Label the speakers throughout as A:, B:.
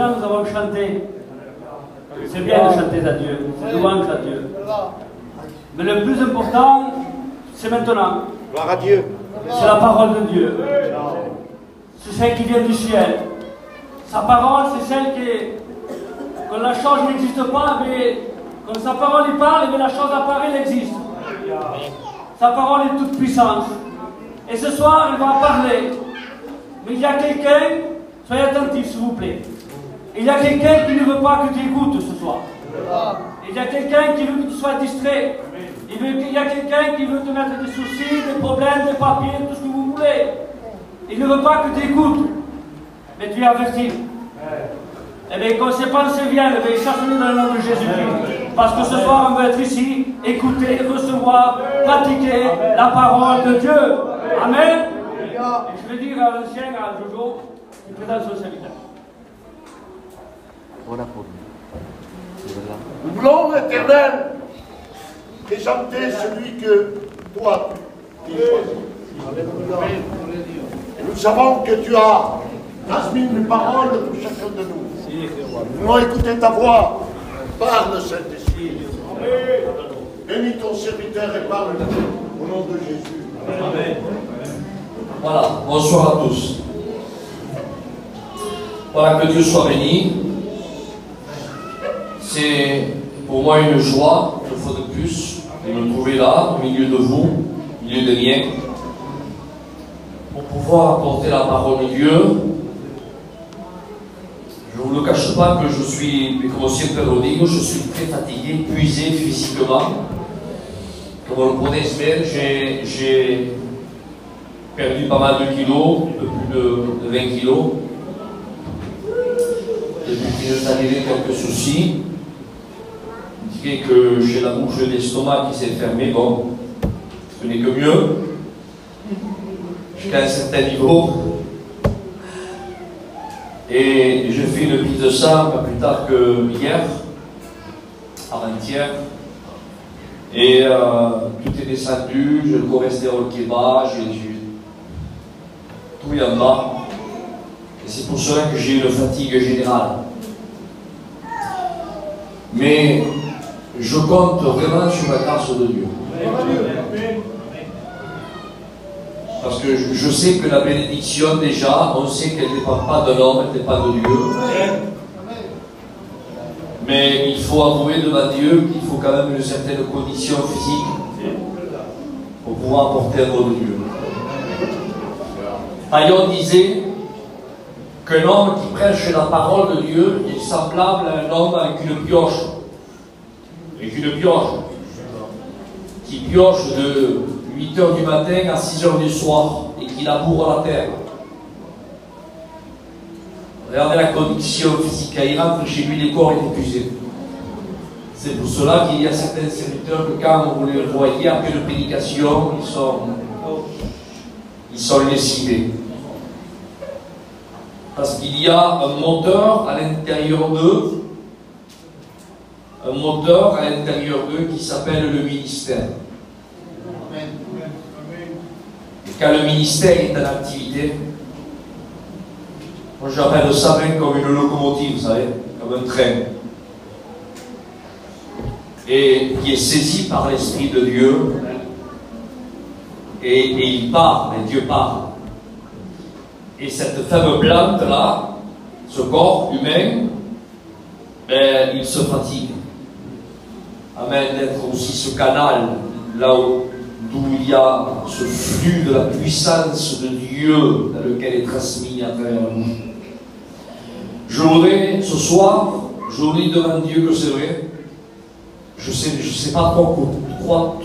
A: maintenant nous avons chanté. C'est bien de chanter à Dieu, c'est louange à Dieu. Mais le plus important, c'est maintenant.
B: Gloire à Dieu.
A: C'est la parole de Dieu. C'est celle qui vient du ciel. Sa parole, c'est celle quand la chose n'existe pas, mais quand sa parole y parle, mais la chose apparaît, elle existe. Sa parole est toute puissance. Et ce soir, elle va parler. Mais il y a quelqu'un, soyez attentifs s'il vous plaît. Il y a quelqu'un qui ne veut pas que tu écoutes ce soir. Il y a quelqu'un qui veut que tu sois distrait. Il y a quelqu'un qui veut te mettre des soucis, des problèmes, des papiers, tout ce que vous voulez. Il ne veut pas que tu écoutes. Mais tu es averti. Eh bien, quand ces pensées viennent, chasse-les dans le nom de Jésus-Christ. Parce que ce soir, on va être ici, écouter, recevoir, pratiquer la parole de Dieu. Amen. Et je vais dire à l'ancien, à Jojo, qui présente son serviteur.
C: Voilà pour lui.
B: Nous voulons, l'Éternel, présenter celui que toi, tu as choisi. Et nous savons que tu as transmis une parole pour chacun de nous. Nous voulons écouter ta voix. Parle, Saint-Esprit. Bénis ton serviteur et parle-nous au nom de Jésus.
D: Amen. Voilà, bonsoir à tous. Voilà, que Dieu soit béni. C'est pour moi une joie, une fois de plus, de me trouver là, au milieu de vous, au milieu des miens, pour pouvoir apporter la parole de Dieu. Je ne vous le cache pas que je suis, comme aussi Père Rodrigo, je suis très fatigué, épuisé physiquement. Comme vous le podez ver, j'ai perdu pas mal de kilos, un peu plus de 20 kilos. Depuis qu'il est arrivé quelques soucis, je dirais que j'ai la bouche de l'estomac qui s'est fermée, bon, ce n'est que mieux, jusqu'à un certain niveau. Et j'ai fait une prise de sang pas plus tard que hier, avant-hier. Et tout est descendu, j'ai le cholestérol qui est bas, j'ai tout est en bas. Et c'est pour cela que j'ai une fatigue générale. Mais je compte vraiment sur la grâce de Dieu. Parce que je sais que la bénédiction, déjà, on sait qu'elle ne dépend pas de l'homme, elle ne dépend de Dieu. Mais il faut avouer devant Dieu qu'il faut quand même une certaine condition physique pour pouvoir apporter un mot de Dieu. Paillon disait qu'un homme qui prêche la parole de Dieu est semblable à un homme avec une pioche. Avec une pioche. Qui pioche de 8 h du matin à 6 h du soir et qui laboure la terre. Regardez la condition physique. Il rentre chez lui, les corps est épuisé. C'est pour cela qu'il y a certains serviteurs que quand vous les voyez après une prédication, ils sont lessivés. Parce qu'il y a un moteur à l'intérieur d'eux, qui s'appelle le ministère. Et quand le ministère est en activité, moi j'appelle ça même comme une locomotive, vous savez, comme un train. Et qui est saisi par l'Esprit de Dieu, et il part, et Dieu part. Et cette femme plante-là, ce corps humain, ben, il se fatigue. Amen, d'être aussi ce canal, là d'où il y a ce flux de la puissance de Dieu dans lequel est transmis à travers nous. Je voudrais, ce soir, je vous dis devant Dieu que c'est vrai. Je sais pas trop quoi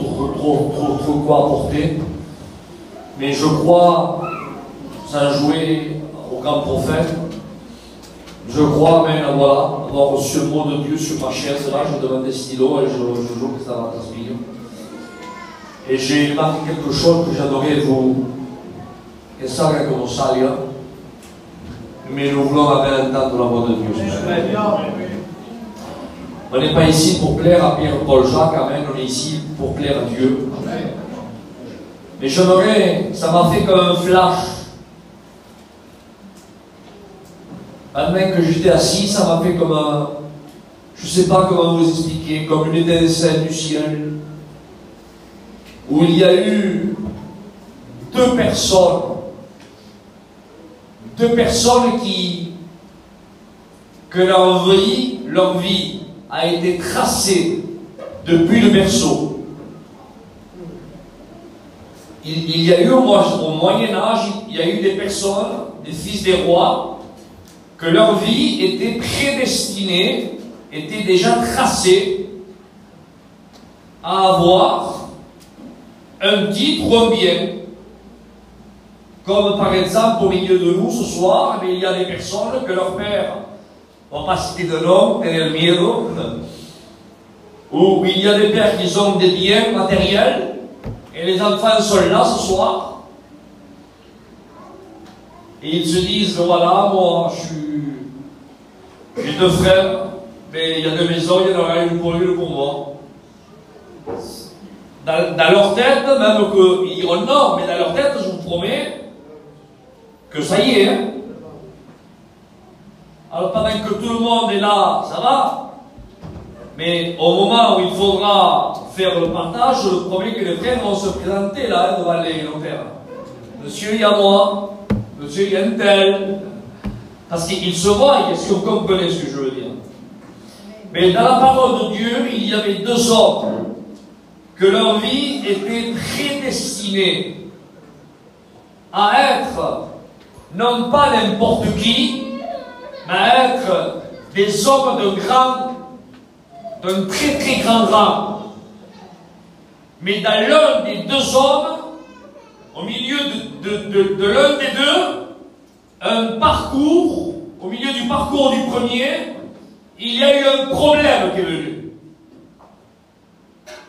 D: apporter, mais je crois, sans jouer au grand prophète, je crois même avoir reçu le mot de Dieu sur ma chaise, là, je demande des stylos et je joue que ça va transpirer. Et j'ai marqué quelque chose que j'adorais vous, que ça comme ça, mais nous voulons entendre la voix de Dieu. On n'est pas ici pour plaire à Pierre, Paul, Jacques, amen, on est ici pour plaire à Dieu. Mais j'aimerais, ça m'a fait comme un flash. Amen, que j'étais assis, ça m'a fait comme un... Je ne sais pas comment vous expliquer, comme une étincelle du ciel, où il y a eu deux personnes que leur vie a été tracée depuis le berceau. Il y a eu au Moyen-Âge, il y a eu des personnes, des fils des rois, que leur vie était prédestinée, était déjà tracée à avoir un titre ou un bien. Comme par exemple au milieu de nous ce soir, il y a des personnes que leur père, on va pas citer de nom, tener miedo, où il y a des pères qui ont des biens matériels et les enfants sont là ce soir et ils se disent voilà, moi j'ai deux frères, mais il y a deux maisons, il y en aura une pour lui et pour moi. Dans leur tête, même qu'ils diront non, mais dans leur tête, je vous promets que ça y est. Hein. Alors pendant que tout le monde est là, ça va. Mais au moment où il faudra faire le partage, je vous promets que les frères vont se présenter là devant nos pères. Monsieur, il y a moi. Monsieur, il y a un tel. Parce qu'ils se voient, si vous comprenez ce que je veux dire. Mais dans la parole de Dieu, il y avait deux hommes que leur vie était prédestinée à être non pas n'importe qui, mais à être des hommes d'un très très grand rang. Mais dans l'un des deux hommes, au milieu de l'un des deux, un parcours, au milieu du parcours du premier, il y a eu un problème qui est venu.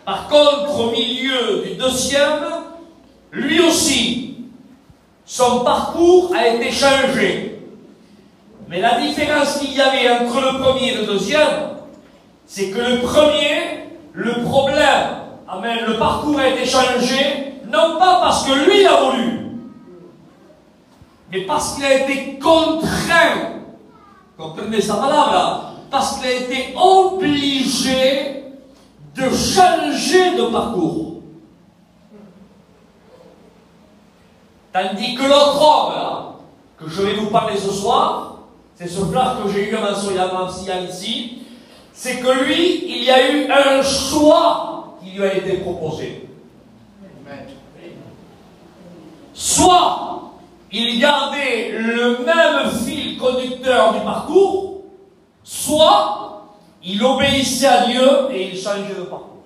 D: Par contre, au milieu du deuxième, lui aussi, son parcours a été changé. Mais la différence qu'il y avait entre le premier et le deuxième, c'est que le premier, le problème, amen, le parcours a été changé, non pas parce que lui l'a voulu, mais parce qu'il a été contraint, comprenez sa palabra, parce qu'il a été obligé de changer de parcours. Tandis que l'autre homme, là, que je vais vous parler ce soir, c'est ce flash que j'ai eu à m'enseigner ici, c'est que lui, il y a eu un choix qui lui a été proposé. Soit il gardait le même fil conducteur du parcours, soit il obéissait à Dieu et il changeait de parcours.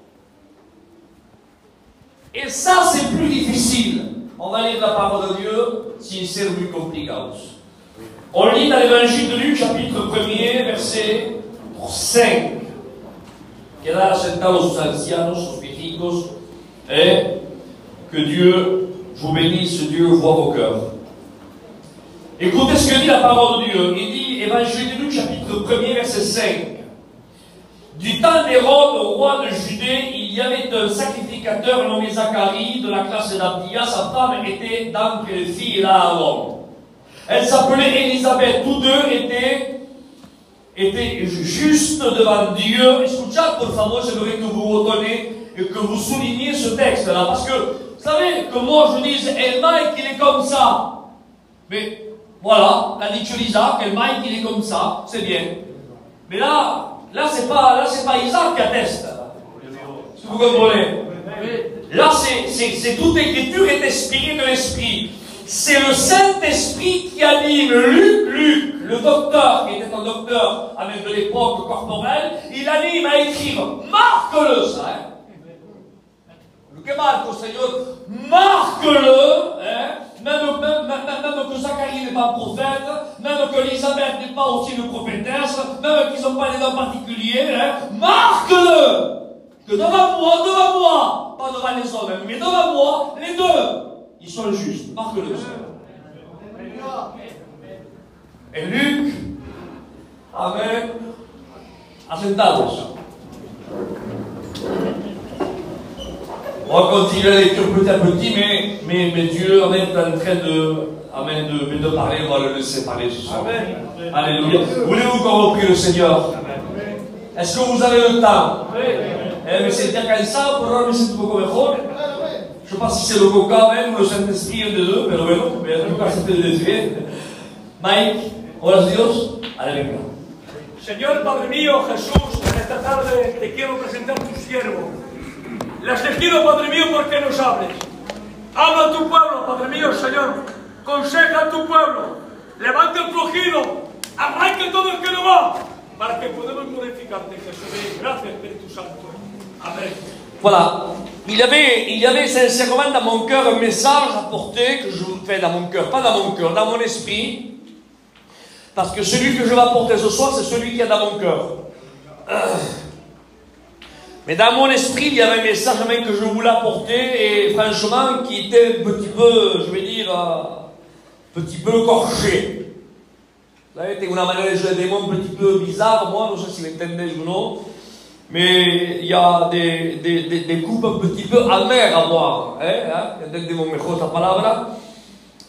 D: Et ça, c'est plus difficile. On va lire la parole de Dieu, si c'est plus compliqué. On lit dans l'évangile de Luc, chapitre 1er, verset 5. Quedar sentados sus ancianos, sus viejicos, et que Dieu vous bénisse, Dieu voit vos cœurs. Écoutez ce que dit la parole de Dieu. Il dit, évangile de Luc, chapitre 1er, verset 5. Du temps d'Hérode, roi de Judée, il y avait un sacrificateur nommé Zacharie, de la classe d'Abdia. Sa femme était d'entre les filles d'Aaron. Elle s'appelait Élisabeth. Tous deux étaient justes devant Dieu. Escuchad, por favor, j'aimerais que vous retenez et que vous souligniez ce texte-là. Parce que, vous savez, que moi je dise, El Mike, il est comme ça. Mais, voilà, l'a dit Isaac, El Mike, il est comme ça, c'est bien. Mais là c'est pas Isaac qui atteste. Si vous comprenez. Là, c'est toute l'écriture est inspirée de l'Esprit. C'est le Saint-Esprit qui anime Luc, le docteur, qui était un docteur avec de l'époque corporelle, il anime à écrire, marque-le, ça, hein. Luc et Marc, Seigneur, marque-le, hein. Même que Zacharie n'est pas prophète, même que Élisabeth n'est pas aussi une prophétesse, même qu'ils n'ont pas les dons particuliers, hein, marque-le! Que devant moi, pas devant les hommes, mais devant moi, les deux, ils sont justes. Marque-le, Seigneur. Et Luc, amen, assentados. On va continuer la lecture petit à petit, mais Dieu en est en train de, Amen, de parler, on va le laisser parler ce soir. Alléluia. Voulez-vous qu'on reprie le Seigneur? Est-ce que vous avez le temps? Me sentía cansado, pero ahora me siento un poco mejor. Je ne sais pas si c'est le coca même ou le Saint-Esprit, un des deux, pero bueno, mais en tout cas c'était desde Mike, hola Dios, aleluya.
A: Señor Padre mío, Jesús, en esta tarde te quiero presentar tu siervo. Le has elegido, Padre mío, porque nos hables. Habla a tu pueblo, Padre mío, Señor. Conseja a tu pueblo. Levanta el flojido. Arranca todo el que no va. Para que podamos glorificarte, Jesús. Gracias, Espíritu Santo. Amen.
D: Voilà. Il y avait sincèrement dans mon cœur un message à porter, que je vous fais dans mon cœur, pas dans mon cœur, dans mon esprit. Parce que celui que je vais apporter ce soir, c'est celui qui est dans mon cœur. Mais dans mon esprit, il y avait un message même que je voulais apporter, et franchement, qui était un petit peu, je vais dire, un petit peu corché. Ça a été une manière de jouer des mots un petit peu bizarre, moi, je ne sais si vous entendez ou non. Mais il y a des coupes un petit peu amères à boire. Entendez-moi mejor la palabra.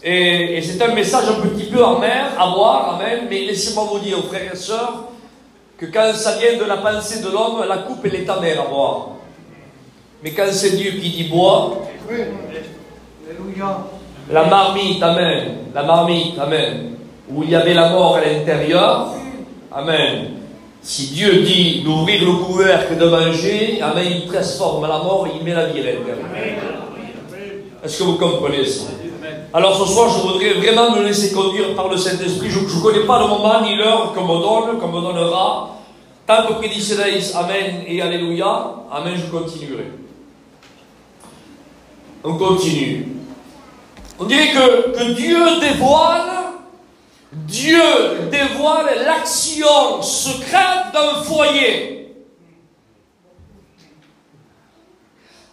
D: Et c'est un message un petit peu amer à boire, amen. Mais laissez-moi vous dire, frères et sœurs, que quand ça vient de la pensée de l'homme, la coupe elle est amère à boire. Mais quand c'est Dieu qui dit bois, la marmite, amen, où il y avait la mort à l'intérieur, amen. Si Dieu dit d'ouvrir le couvercle, de manger, amen, il transforme la mort et il met la vie à l'intérieur. Est-ce que vous comprenez ça? Alors ce soir, je voudrais vraiment me laisser conduire par le Saint-Esprit. Je ne connais pas le moment ni l'heure qu'on me donnera. Tant que diceréis Amen et Alléluia, Amen, je continuerai. On continue. On dirait que Dieu dévoile l'action secrète d'un foyer.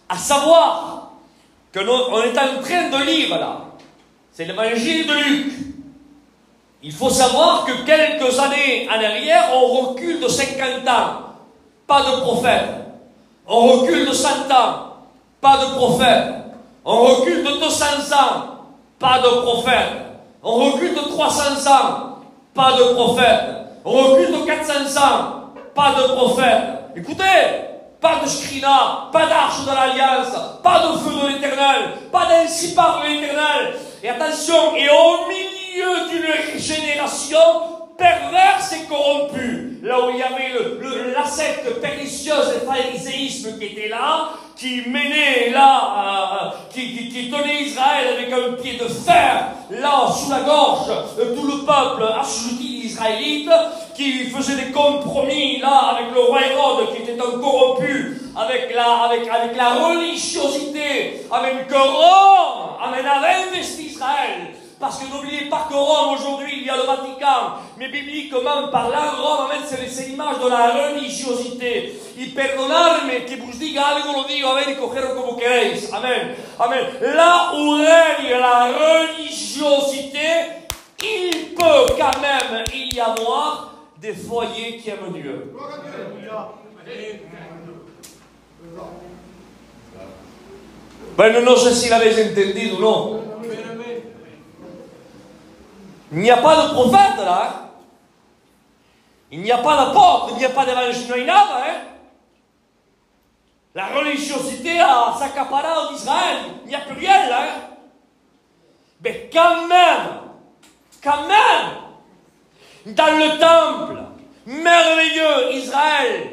D: À savoir qu'on est en train de lire là. C'est l'évangile de Luc. Il faut savoir que quelques années en arrière, on recule de 50 ans, pas de prophète. On recule de 100 ans, pas de prophète. On recule de 200 ans, pas de prophète. On recule de 300 ans, pas de prophète. On recule de 400 ans, pas de prophète. Écoutez, pas de Shrina, pas d'arche de l'Alliance, pas de feu de l'Éternel, pas d'ainsi parle l'Éternel. Et attention, et au milieu d'une génération perverse et corrompue, là où il y avait la secte pernicieuse et phariséisme qui était là, qui menait là, qui tenait Israël avec un pied de fer, là, sous la gorge, tout le peuple assujetti israélite, qui faisait des compromis, là, avec le roi Hérode, qui était un corrompu, avec la religiosité, avec que Rome, avait investi Israël. Parce que n'oubliez pas que Rome, aujourd'hui, il y a le Vatican, mais bibliquement parlant, Rome, c'est l'image de la religiosité. Y perdonadme que vous diga algo, lo digo, a ver, y cogerlo como queréis. Amen. Amen. Là où règne la religiosité, il peut quand même y avoir des foyers qui aiment Dieu. Bueno, no sé si l'avez entendido ou non. Il n'y a pas de prophète là. Il n'y a pas d'apôtre, il n'y a pas d'évangile, il n'y a rien. La religiosité a s'accaparé d'Israël. Il n'y a plus rien là. Mais quand même, dans le temple merveilleux, Israël,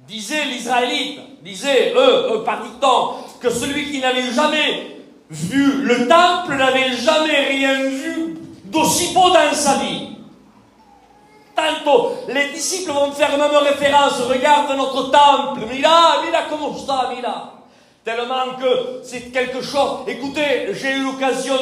D: disait l'Israélite, disait eux par dicton, que celui qui n'avait jamais vu le temple n'avait jamais rien vu d'aussi beau dans sa vie. Tantôt, les disciples vont faire même référence, regarde notre temple, mira comment ça, mira. Tellement que c'est quelque chose. Écoutez, j'ai eu l'occasion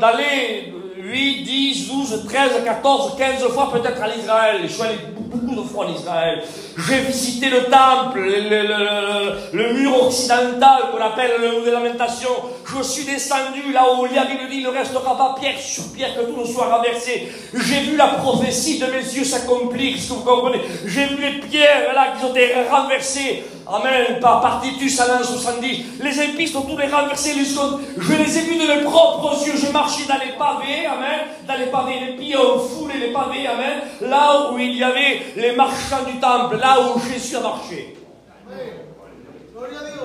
D: d'aller 8, 10, 12, 13, 14, 15 fois peut-être à l'Israël. Je suis allé beaucoup de fois en Israël. J'ai visité le temple, le mur occidental qu'on appelle le mur des lamentations. Je suis descendu là où la Bible dit il ne restera pas pierre sur pierre que tout ne soit renversé. J'ai vu la prophétie de mes yeux s'accomplir, est-ce que vous comprenez? J'ai vu les pierres là qui ont été renversées. Amen, par Titus à l'an 70. Les épices ont tous les renversés, je les ai vus de mes propres yeux. J'ai marché dans les pavés, amen, dans les pavés, les pieds ont foulé les pavés, amen, là où il y avait les marchands du temple, là où Jésus a marché.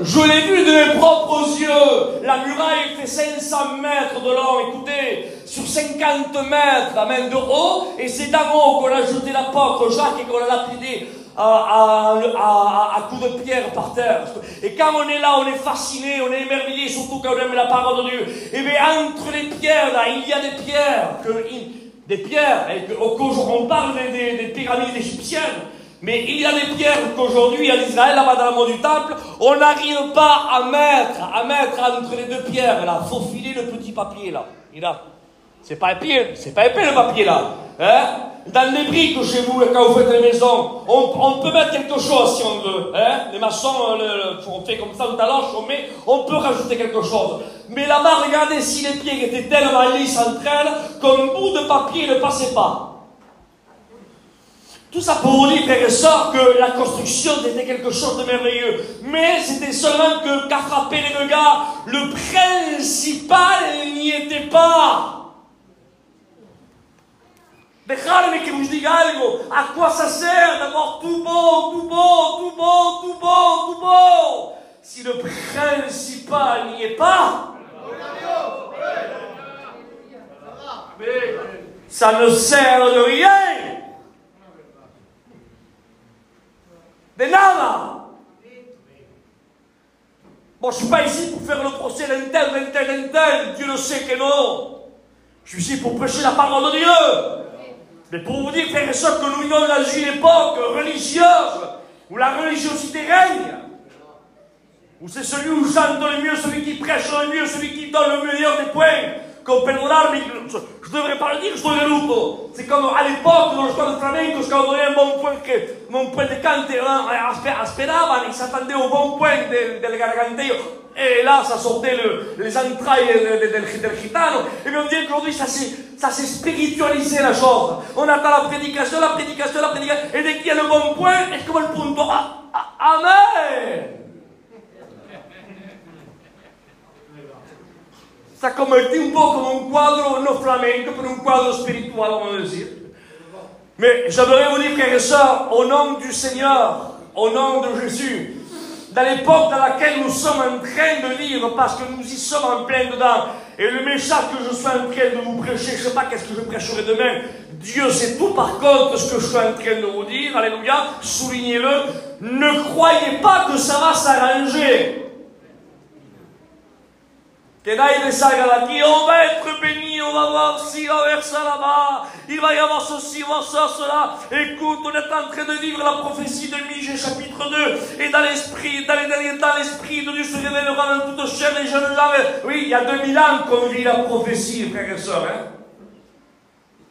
D: Je l'ai vu de mes propres yeux. La muraille fait 500 mètres de long, écoutez, sur 50 mètres, amen, de haut, et c'est d'en haut qu'on a jeté l'apôtre Jacques et qu'on a lapidé à coups de pierre par terre. Et quand on est là, on est fasciné, on est émerveillé, surtout quand on aime la parole de Dieu. Et bien entre les pierres, là, il y a des pierres, et qu'aujourd'hui on parle des pyramides égyptiennes, mais il y a des pierres qu'aujourd'hui à l'Israël, là-bas dans le mont du temple, on n'arrive pas à mettre entre les deux pierres, là, faufiler le petit papier, là. Et là, c'est pas épais le papier, là. Hein? Dans les briques chez vous, quand vous faites les maisons, on peut mettre quelque chose si on veut. Hein? Les maçons, on fait comme ça une taloche, on peut rajouter quelque chose. Mais là-bas, regardez si les pieds étaient tellement lisses entre elles qu'un bout de papier ne passait pas. Tout ça pour vous dire, frères et sœurs, que la construction était quelque chose de merveilleux. Mais c'était seulement qu'à frapper les regards, le principal n'y était pas. Dejadme que vous diga algo. À quoi ça sert d'avoir tout beau, si le principal n'y est pas? Ça ne sert de rien. De nada. Bon, je ne suis pas ici pour faire le procès d'un tel. Dieu le sait que non. Je suis ici pour prêcher la parole de Dieu. Mais pour vous dire, frères et sœurs, que nous vivons dans une époque religieuse où la religiosité règne, où c'est celui où chante le mieux, celui qui prêche le mieux, celui qui donne le meilleur des points. Comme perdonarme, je ne devrais pas le dire, je dois le luto. C'est comme à l'époque, dans le sport de flamenco, quand on donnait un bon point, mon point de cante, esperaban, ils s'attendaient au bon point del garganteo. Et là, ça sortait les entrailles del gitano. Et bien on dit qu'aujourd'hui, ça s'est spiritualisé la chose. On attend la prédication. Et dès qu'il y a le bon point, c'est comme le punto. Amen! Ça a converti un peu comme un quadro no flamenco, pour un quadro spirituel, on va dire. Mais j'aimerais vous dire, frères et sœurs, au nom du Seigneur, au nom de Jésus, dans l'époque dans laquelle nous sommes en train de vivre, parce que nous y sommes en plein dedans, et le message que je suis en train de vous prêcher, je ne sais pas qu'est-ce que je prêcherai demain, Dieu sait tout par contre ce que je suis en train de vous dire, alléluia, soulignez-le, ne croyez pas que ça va s'arranger. Que nadie salga d'aqui, on va être béni, on va voir ci, on va voir ça là-bas, il va y avoir ceci, on va voir ça, cela. Écoute, on est en train de vivre la prophétie de Michée chapitre 2, et dans l'esprit, dans l'esprit de Dieu se révélera dans toute chair les jeunes gens. Oui, il y a 2000 ans qu'on vit la prophétie, frères et sœurs. Hein?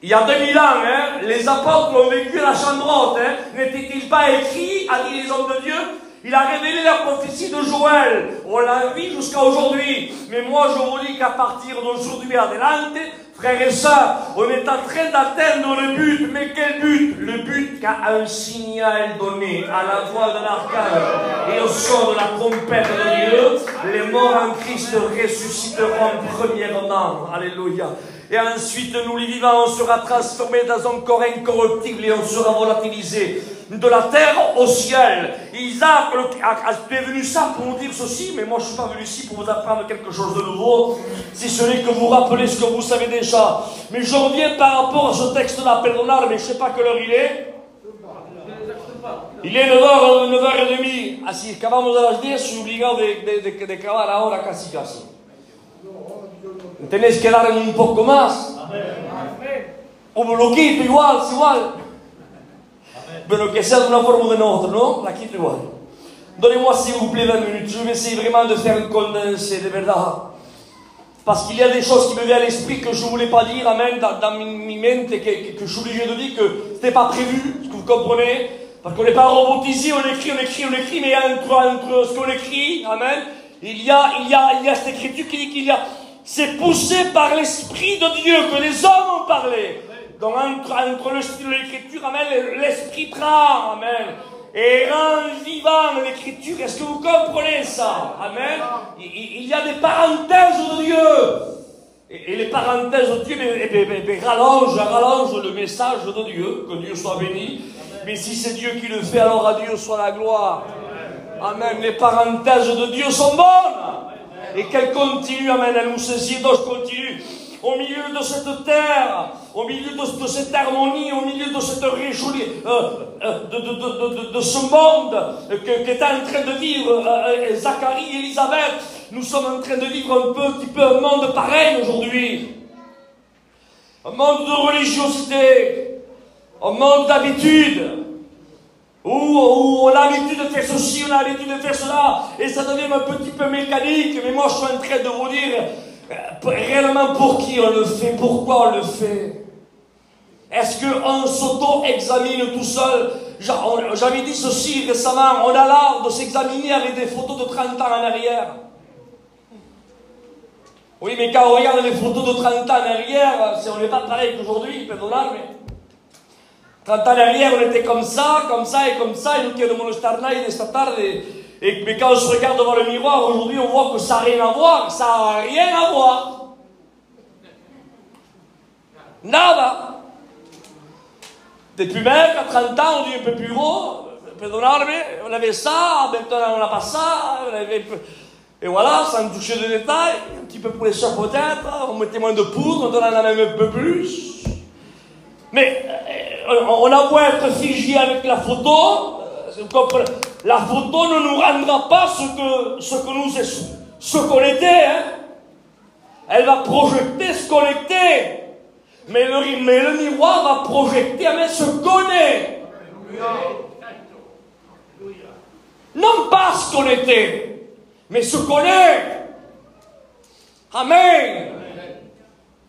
D: Il y a 2000 ans, hein, les apôtres ont vécu la chambre haute. Hein? N'était-il pas écrit, a dit les hommes de Dieu? Il a révélé la prophétie de Joël. On l'a vu jusqu'à aujourd'hui. Mais moi, je vous dis qu'à partir d'aujourd'hui adelante, frères et sœurs, on est en train d'atteindre le but. Mais quel but? Le but qu'a un signal donné à la voix de l'archange et au son de la trompette de Dieu, les morts en Christ ressusciteront premièrement. Alléluia. Et ensuite, nous les vivants, on sera transformés dans un corps incorruptible et on sera volatilisé de la terre au ciel. Isaac est venu ça pour nous dire ceci, mais moi je ne suis pas venu ici pour vous apprendre quelque chose de nouveau, si ce n'est que vous rappeler ce que vous savez déjà. Mais je reviens par rapport à ce texte-là, perdonad, mais je ne sais pas quelle heure il est. Il est 9h30. Así, acabamos a las 10, soy obligado de acabar ahora casi. Tenéis que dar un poco más. O lo quito igual, es igual. Pero que sea de una forma ou d'une autre, non? La quitte igual. Donnez-moi s'il vous plaît 20 minutes. Je vais essayer vraiment de faire un condensé, de verdad. Parce qu'il y a des choses qui me viennent à l'esprit que je ne voulais pas dire, amen, dans mi mente, que je suis obligé de dire que ce n'était pas prévu, ce que vous comprenez.
E: Parce qu'on n'est pas robotisé, on écrit, mais entre ce qu'on écrit, amen, il y a cette écriture qui dit qu'il y a, c'est poussé par l'Esprit de Dieu que les hommes ont parlé. Donc entre le style de l'écriture, amen, l'Esprit prend, amen, et rend vivant l'écriture. Est-ce que vous comprenez ça? Amen. Il y a des parenthèses de Dieu. Et les parenthèses de Dieu rallongent le message de Dieu, que Dieu soit béni. Mais si c'est Dieu qui le fait, alors à Dieu soit la gloire. Amen. Les parenthèses de Dieu sont bonnes. Et qu'elles continuent, amen, elles nous saisissent, donc je continue. Au milieu de cette terre, au milieu de cette harmonie, au milieu de cette réjouie, de ce monde qu'est en train de vivre Zacharie et Élisabeth, nous sommes en train de vivre un petit peu un monde pareil aujourd'hui. Un monde de religiosité, un monde d'habitude, où on a l'habitude de faire ceci, on a l'habitude de faire cela, et ça devient un petit peu mécanique, mais moi je suis en train de vous dire, réellement pour qui on le fait, pourquoi on le fait. Est-ce qu'on s'auto-examine tout seul? J'avais dit ceci récemment, on a l'art de s'examiner avec des photos de 30 ans en arrière. Oui, mais quand on regarde les photos de 30 ans en arrière, on n'est pas pareil qu'aujourd'hui, pardonnez, mais 30 ans en arrière, on était comme ça, et nous chiediamo lo starnai de sta tarde. Mais quand on se regarde devant le miroir, aujourd'hui, on voit que ça n'a rien à voir, ça n'a rien à voir. Nada. T'es plus mec, à 30 ans, on dit un peu plus gros, pardonnez, on avait ça, maintenant on n'a pas ça, et voilà, sans toucher de détails, un petit peu pour les chats peut-être, on mettait moins de poudre, on en a même un peu plus. Mais on a beau être figé avec la photo, la photo ne nous rendra pas ce qu'on était. Hein. Elle va projeter ce qu'on était. Mais le miroir va projeter ce qu'on est. Non pas ce qu'on était, mais ce qu'on est. Amen.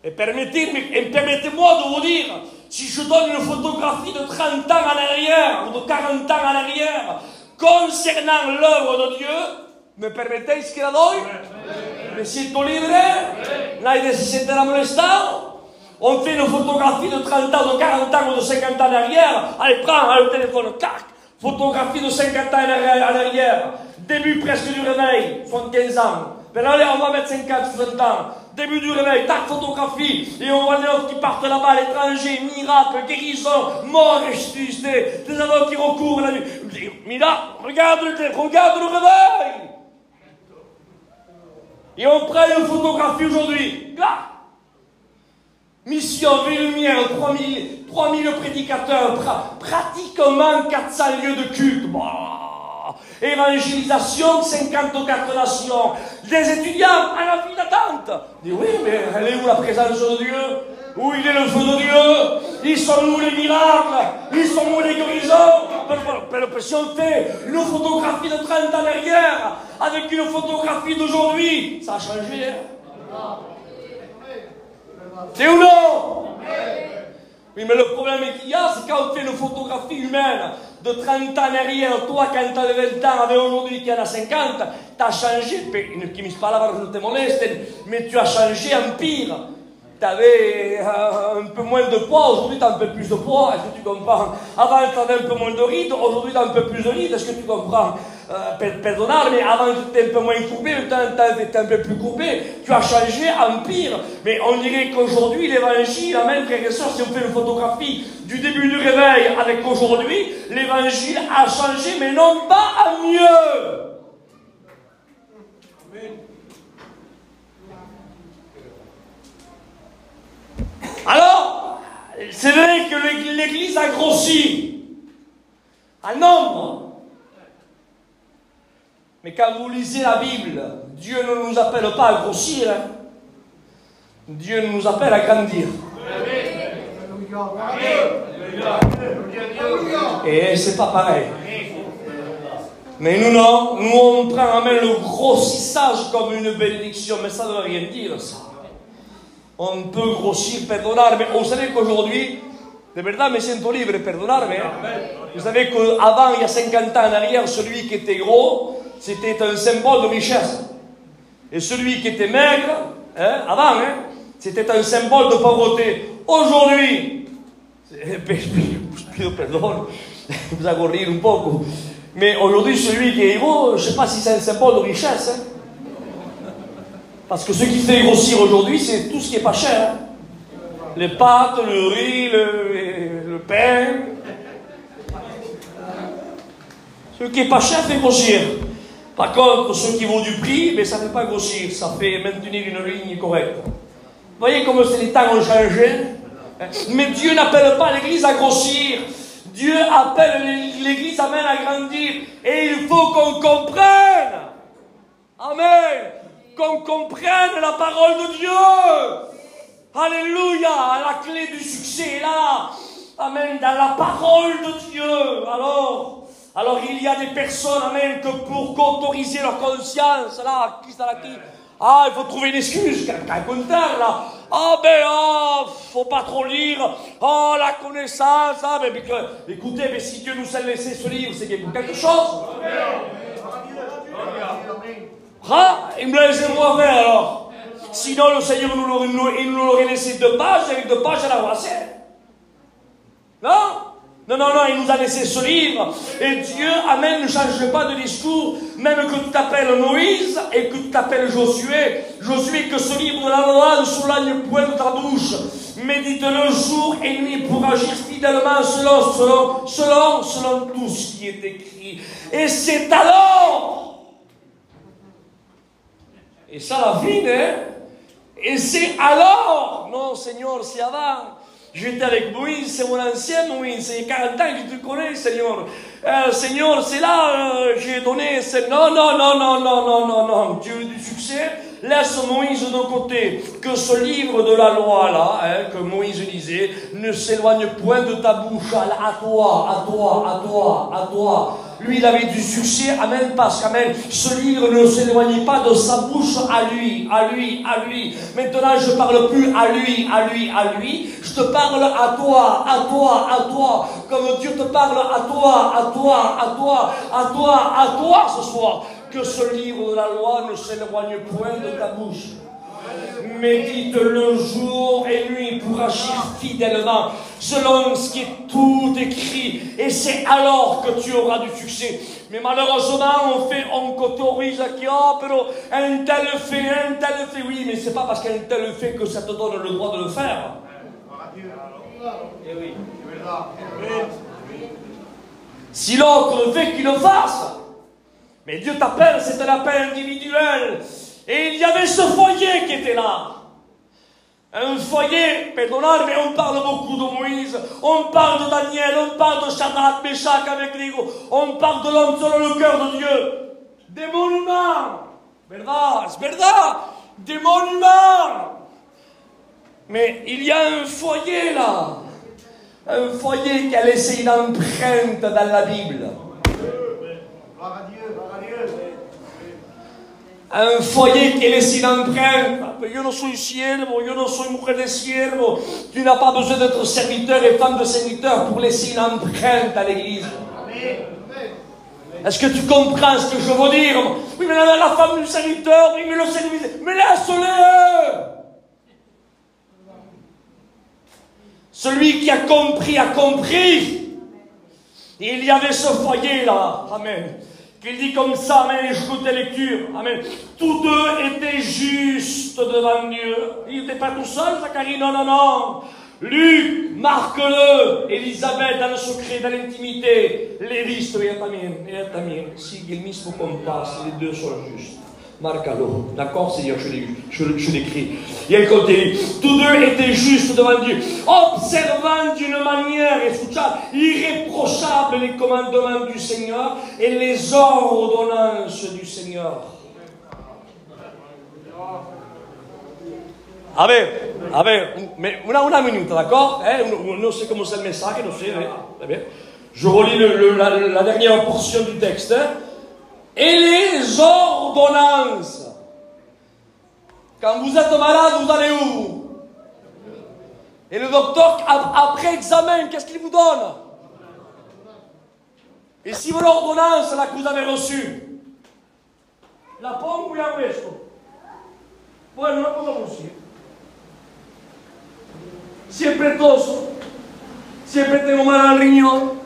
E: Et permettez-moi de vous dire, si je donne une photographie de 30 ans en arrière, ou de 40 ans en arrière, concernant l'œuvre de Dieu, me permettéis que la doy? Me siento libre? Nadie se sentirá molestado? On fait une photographie de 30 ans, de 40 ans ou de 50 ans en arrière, allez, prends le téléphone, tac, photographie de 50 ans en arrière, début presque du réveil, 75 ans. Ben allez, on va mettre 50, 60 ans. Début du réveil, tac, photographie. Et on voit les autres qui partent là-bas à l'étranger, miracle, guérison, mort, ressuscité, des aveux qui recourent la nuit. Mais là, regarde le réveil. Et on prend une photographie aujourd'hui. Là. Mission, vie lumière, 3000 prédicateurs, pratiquement 400 lieux de culte. Évangélisation, 54 nations. Des étudiants à la file d'attente. Dis oui, mais elle est où la présence de Dieu? Où il est le feu de Dieu? Ils sont où les miracles? Ils sont où les guérisons? Si on fait une photographie de 30 ans en arrière avec une photographie d'aujourd'hui, ça a changé, hein? C'est ou non? Oui, mais le problème qu'il y a, c'est quand on fait une photographie humaine de 30 ans en arrière, toi, quand tu avais 20 ans, avec aujourd'hui qui en a 50, tu as changé, qui ne pas là, je te moleste, mais tu as changé en pire. Tu avais un peu moins de poids, aujourd'hui tu as un peu plus de poids, est-ce que tu comprends? Avant tu avais un peu moins de rides, aujourd'hui tu as un peu plus de rides, est-ce que tu comprends? Pardonnable, mais avant tu étais un peu moins courbé, maintenant tu étais un peu plus courbé, tu as changé en pire. Mais on dirait qu'aujourd'hui l'évangile, amen, frères et sœurs, si on fait une photographie du début du réveil avec aujourd'hui, l'évangile a changé, mais non pas à mieux. Alors, c'est vrai que l'Église a grossi en nombre. Mais quand vous lisez la Bible, Dieu ne nous appelle pas à grossir. Hein. Dieu nous appelle à grandir. Et c'est pas pareil. Mais nous non, nous on prend même le grossissage comme une bénédiction, mais ça ne veut rien dire ça. On peut grossir, pardonnable, mais vous savez qu'aujourd'hui, De verdad me siento libre, perdonadme. Vous savez qu'avant, il y a 50 ans en arrière, celui qui était gros, c'était un symbole de richesse. Et celui qui était maigre, avant, c'était un symbole de pauvreté. Aujourd'hui, pardon, vous allez rire un peu. Mais aujourd'hui, celui qui est gros, je ne sais pas si c'est un symbole de richesse. Parce que ce qui fait grossir aujourd'hui, c'est tout ce qui n'est pas cher. Les pâtes, le riz, le pain. Ce qui n'est pas cher fait grossir. Par contre, ce qui vaut du prix, mais ça ne fait pas grossir, ça fait maintenir une ligne correcte. Vous voyez comme les temps ont changé. Mais Dieu n'appelle pas l'Église à grossir. Dieu appelle l'Église à grandir. Et il faut qu'on comprenne. Amen. Qu'on comprenne la parole de Dieu. Alléluia. La clé du succès est là. Amen. Dans la parole de Dieu. Alors il y a des personnes, amen, que pour autoriser leur conscience, là, qui ça là, qui? Ah, il faut trouver une excuse, qu'un contraire, là. Faut pas trop lire. Oh, la connaissance, écoutez, mais si Dieu nous a laissé ce livre, c'est qu'il y a quelque chose. Il me laisse moi faire, alors. Sinon, le Seigneur il nous l'aurait laissé 2 pages, avec 2 pages à la voici. Non? Non, il nous a laissé ce livre. Et Dieu, amen, ne change pas de discours. Même que tu t'appelles Moïse et que tu t'appelles Josué. Josué, que ce livre de la loi ne s'éloigne point de ta bouche. Médite-le jour et nuit pour agir fidèlement selon tout ce qui est écrit. Et c'est alors. Et ça, la vie, hein? Et c'est alors. Non, Seigneur, c'est avant. J'étais avec Moïse, c'est mon ancien Moïse, c'est 40 ans que tu connais, Seigneur. Seigneur, c'est là, j'ai donné, non. Dieu du succès, laisse Moïse de côté. Que ce livre de la loi, là, que Moïse lisait, ne s'éloigne point de ta bouche, à toi. Lui, il avait du succès, amen, parce qu'amen, ce livre ne s'éloigne pas de sa bouche à lui. Maintenant, je ne parle plus à lui. Je te parle à toi. Comme Dieu te parle à toi ce soir. Que ce livre de la loi ne s'éloigne point de ta bouche. Médite le jour et nuit pour agir fidèlement selon ce qui est tout écrit, et c'est alors que tu auras du succès. Mais malheureusement, on autorise à qui, un tel fait, oui, mais c'est pas parce qu'un tel fait que ça te donne le droit de le faire. Si l'autre veut qu'il le fasse, mais Dieu t'appelle, c'est un appel individuel. Et il y avait ce foyer qui était là. Un foyer, pardonnez, mais on parle beaucoup de Moïse, on parle de Daniel, on parle de Shadrach, Meshach avec l'ego, on parle de l'homme selon le cœur de Dieu. Des monuments, verdad, des monuments. Mais il y a un foyer là, un foyer qui a laissé une empreinte dans la Bible. Un foyer qui est laissé une empreinte. Je ne suis siervo, je ne suis mujer de siervo. Tu n'as pas besoin d'être serviteur et femme de serviteur pour laisser une empreinte à l'église. Est-ce que tu comprends ce que je veux dire? Oui, mais la femme du serviteur, oui, mais le serviteur, mais laisse-le. Celui qui a compris. Et il y avait ce foyer là. Amen. Il dit comme ça, amen, écoute la lecture, amen. Tous deux étaient justes devant Dieu. Il n'était pas tout seul, Zacharie, non. Luc, marque-le. Élisabeth, dans le secret, dans l'intimité. Lévi, io también. Sigue il mismo compás, les deux sont justes. Marque-le. D'accord, Seigneur, je l'écris. Et elle continue. Tous deux étaient justes devant Dieu, observant d'une manière, irréprochable les commandements du Seigneur et les ordonnances du Seigneur. A ver, una minute, d'accord? Non sé cómo es el mensaje, no sé, je relis la dernière portion du texte. Et les ordonnances. Quand vous êtes malade, vous allez où? Et le docteur, après examen, qu'est-ce qu'il vous donne? Et si l'ordonnance là que vous avez reçue, la pongo via questo, poi non la pongo così. Sempre tosse, sempre tengo mal al riñón.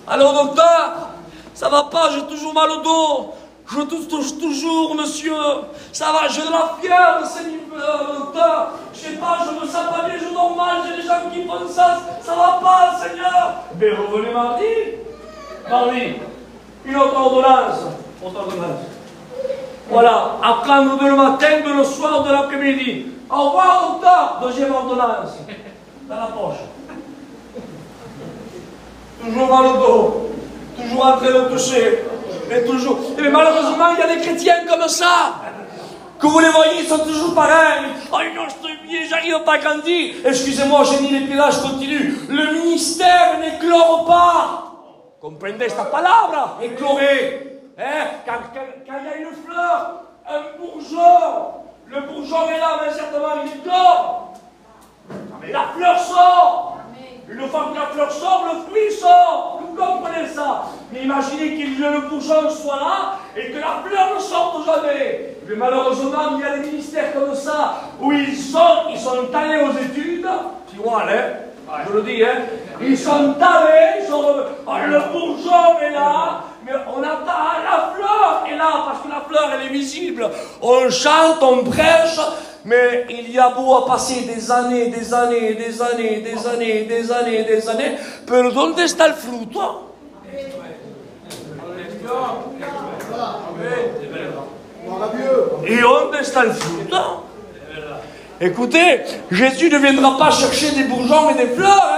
E: Alors docteur, ça va pas, j'ai toujours mal au dos. Je touche toujours, monsieur. Ça va, j'ai de la fièvre, Seigneur, docteur. Je sais pas, je me sens pas bien, je dors mal, j'ai des gens qui font ça. Ça va pas, Seigneur. Mais revenez mardi. Mardi. Une autre ordonnance. Autre ordonnance. Voilà, à prendre de le matin, de le soir, de l'après-midi. Au revoir, docteur. Deuxième ordonnance. Dans la poche. Toujours mal au dos. Toujours en train de toucher. Mais toujours. Mais malheureusement, il y a des chrétiens comme ça. Que vous les voyez, ils sont toujours pareils. Oh non, je suis bien, j'arrive pas à grandir. Excusez-moi, j'ai mis les pieds là, je continue. Le ministère n'éclore pas. Comprenez cette palabra, éclorer. Hein? Quand il y a une fleur, un bourgeon, le bourgeon est là, mais certainement il éclore. Mais la fleur sort. Une fois que la fleur sort, le fruit sort. Vous comprenez ça? Mais imaginez que le bourgeon soit là et que la fleur ne sorte jamais. Mais malheureusement, il y a des ministères comme ça où ils sont allés aux études. Tu vois, hein? Je le dis, hein? Ils sont allés, le bourgeon est là, mais on attend, la fleur est là, parce que la fleur, elle est visible. On chante, on prêche, mais il y a beau à passer des années, pero ¿dónde está el fruto? Et ¿dónde está el fruto? Écoutez, Jésus ne viendra pas chercher des bourgeons et des fleurs,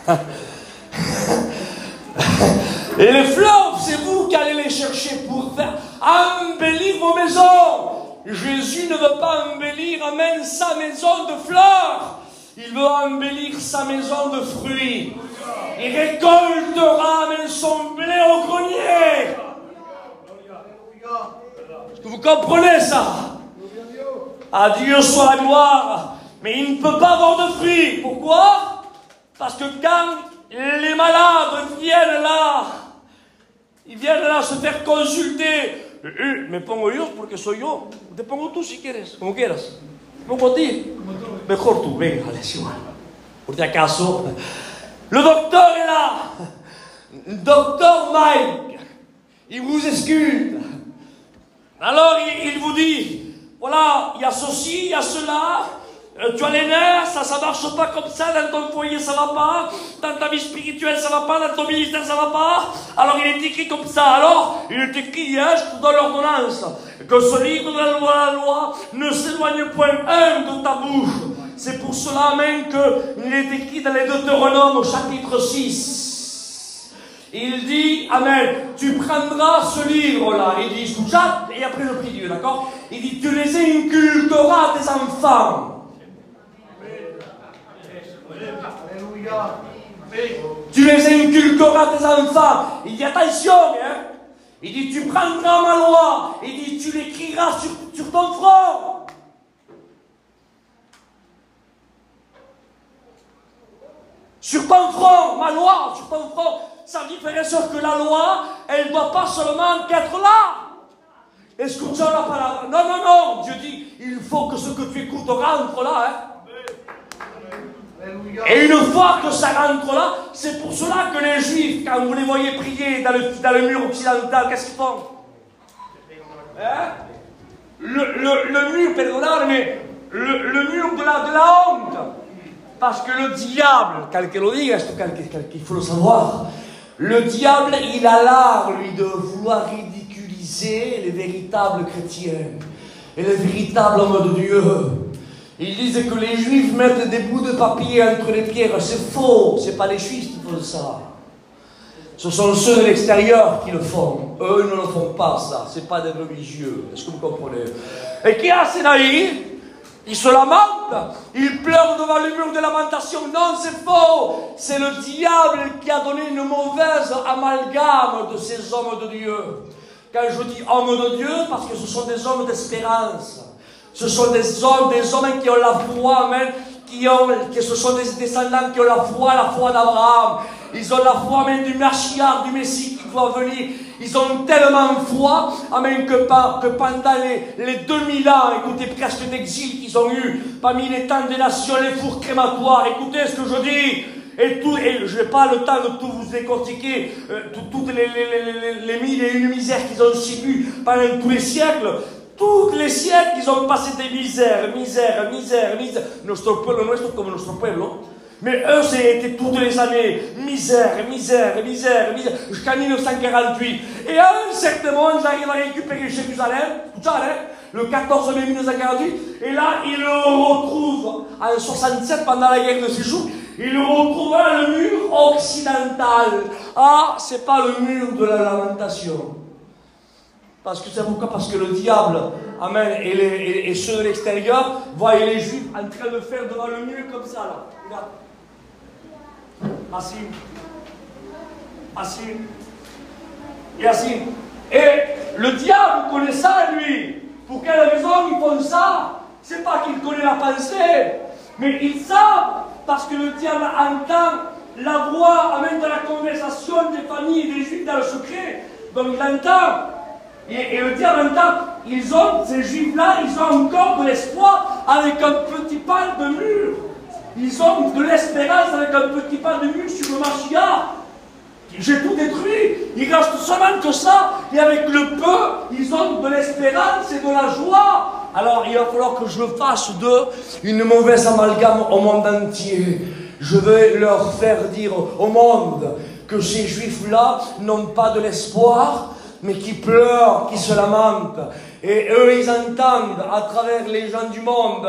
E: hein? Et les fleurs, c'est vous qui allez les chercher pour faire embellir vos maisons. Jésus ne veut pas embellir, amen, sa maison de fleurs. Il veut embellir sa maison de fruits. Il récoltera, amen, son blé au grenier. Est-ce que vous comprenez ça? À Dieu soit la gloire. Mais il ne peut pas avoir de fruits. Pourquoi? Parce que quand les malades viennent là, ils viennent là se faire consulter. Me pongo yo porque soy yo. Te pongo tú si quieres, como quieras. Te pongo a ti. Mejor tú, venga, es igual. Por si acaso. Le docteur est là. Docteur Mike. Il vous excuse. Alors il vous dit, voilà, il y a ceci, il y a cela. Tu as les nerfs, ça marche pas comme ça, dans ton foyer ça va pas, dans ta vie spirituelle ça va pas, dans ton ministère ça va pas. Alors il est écrit comme ça. Alors il est écrit, hein, je te donne l'ordonnance, que ce livre de la loi ne s'éloigne point un de ta bouche. C'est pour cela même qu'il est écrit dans les Deutéronomes au chapitre 6. Il dit, amen, tu prendras ce livre-là. Il dit, Scouchat, et après je prie Dieu, d'accord? Il dit, tu les inculqueras à tes enfants. Tu les inculqueras à tes enfants. Il dit, attention, hein? Il dit, tu prendras ma loi. Il dit, tu l'écriras sur ton front. Sur ton front, ma loi, sur ton front. Ça veut dire, frère et sœur, que la loi, elle ne doit pas seulement être là. Escucha la parole. Non, non, non. Dieu dit, il faut que ce que tu écoutes rentre là. Hein? Et une fois que ça rentre là, c'est pour cela que les Juifs, quand vous les voyez prier dans le mur occidental, qu'est-ce qu'ils font? Hein? Le mur, pardonnez, mais le mur de la honte. Parce que le diable, quel lo diga, il faut le savoir, le diable, il a l'art, lui, de vouloir ridiculiser les véritables chrétiens et les véritables hommes de Dieu. Ils disent que les Juifs mettent des bouts de papier entre les pierres. C'est faux, c'est pas les Juifs qui font ça. Ce sont ceux de l'extérieur qui le font. Eux ne le font pas, ça. C'est pas des religieux. Est-ce que vous comprenez? Et qui a ces naïfs? Ils se lamentent, ils pleurent devant le mur de lamentation. Non, c'est faux. C'est le diable qui a donné une mauvaise amalgame de ces hommes de Dieu. Quand je dis hommes de Dieu, parce que ce sont des hommes d'espérance. Ce sont des hommes qui ont la foi, amen, ce sont des descendants qui ont la foi d'Abraham. Ils ont la foi, amen, du Mashiach, du Messie qui doit venir. Ils ont tellement foi, amen, que pendant les 2000 ans, écoutez, presque d'exil qu'ils ont eu, parmi les temps des nations, les fours crématoires, écoutez ce que je dis. Et je n'ai pas le temps de tout vous décortiquer, toutes les mille et une misères qu'ils ont subies pendant tous les siècles. Tous les siècles, ils ont passé des misères. Nuestro pueblo nuestro comme nuestro pueblo. Mais eux, c'était toutes les années. Misère. Jusqu'en 1948. Et à un certain moment, ils arrivent à récupérer Jérusalem. Le 14 mai 1948. Et là, ils le retrouvent en 67, pendant la guerre de Séjour. Ils retrouvent le mur occidental. Ah, c'est pas le mur de la lamentation. Parce que c'est pourquoi? Parce que le diable, amen, et ceux de l'extérieur voient les Juifs en train de faire devant le mur comme ça, là. Regarde. Assis. Et le diable connaît ça, lui. Pour quelle raison ils font ça? C'est pas qu'il connaît la pensée, mais ils savent, parce que le diable entend la voix, amen, de la conversation des familles et des Juifs dans le secret. Donc il entend. Et le diable entend, ces Juifs-là, ils ont encore de l'espoir avec un petit pan de mur. Ils ont de l'espérance avec un petit pan de mur sur le Mashiach. J'ai tout détruit. Il reste seulement que ça. Et avec le peu, ils ont de l'espérance et de la joie. Alors il va falloir que je fasse d'eux une mauvaise amalgame au monde entier. Je vais leur faire dire au monde que ces Juifs-là n'ont pas de l'espoir, mais qui pleurent, qui se lamentent. Et eux, ils entendent à travers les gens du monde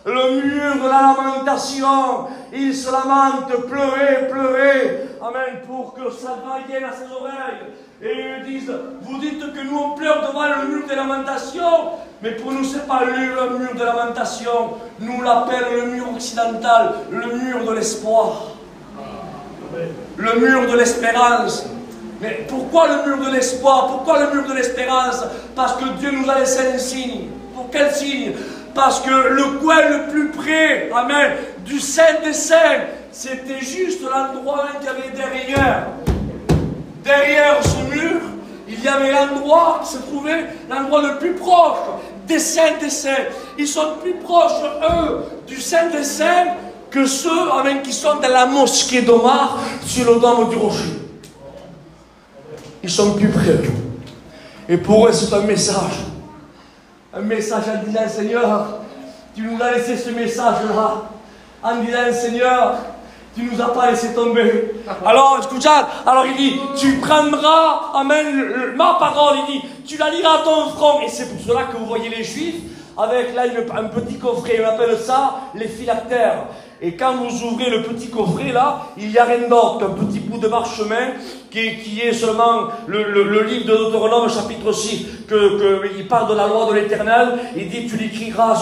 E: le mur de la lamentation. Ils se lamentent, pleurer, amen, pour que ça vienne à ses oreilles. Et ils disent, vous dites que nous on pleure devant le mur de lamentation, mais pour nous c'est pas le mur de lamentation, nous l'appelons le mur occidental, le mur de l'espoir, le mur de l'espérance. Mais pourquoi le mur de l'espoir? Pourquoi le mur de l'espérance? Parce que Dieu nous a laissé un signe. Pour quel signe? Parce que le coin le plus près, amen, du Saint des Saints, c'était juste l'endroit qu'il y avait derrière. Derrière ce mur, il y avait l'endroit qui se trouvait, l'endroit le plus proche des Saints des Saints. Ils sont plus proches, eux, du Saint des Saints que ceux, amen, qui sont dans la mosquée d'Omar sur le dôme du rocher. Ils sont plus près. Et pour eux, c'est un message. Un message en disant, Seigneur, tu nous as laissé ce message-là. En disant, Seigneur, tu nous as pas laissé tomber. Alors, écoute, alors il dit, tu prendras, amen, ma parole, il dit, tu la liras à ton front. Et c'est pour cela que vous voyez les Juifs, avec là un petit coffret, on appelle ça les phylactères. Et quand vous ouvrez le petit coffret là, il n'y a rien d'autre qu'un petit bout de parchemin qui est seulement le livre de Deutéronome chapitre 6, il parle de la loi de l'Éternel. Il dit, tu l'écriras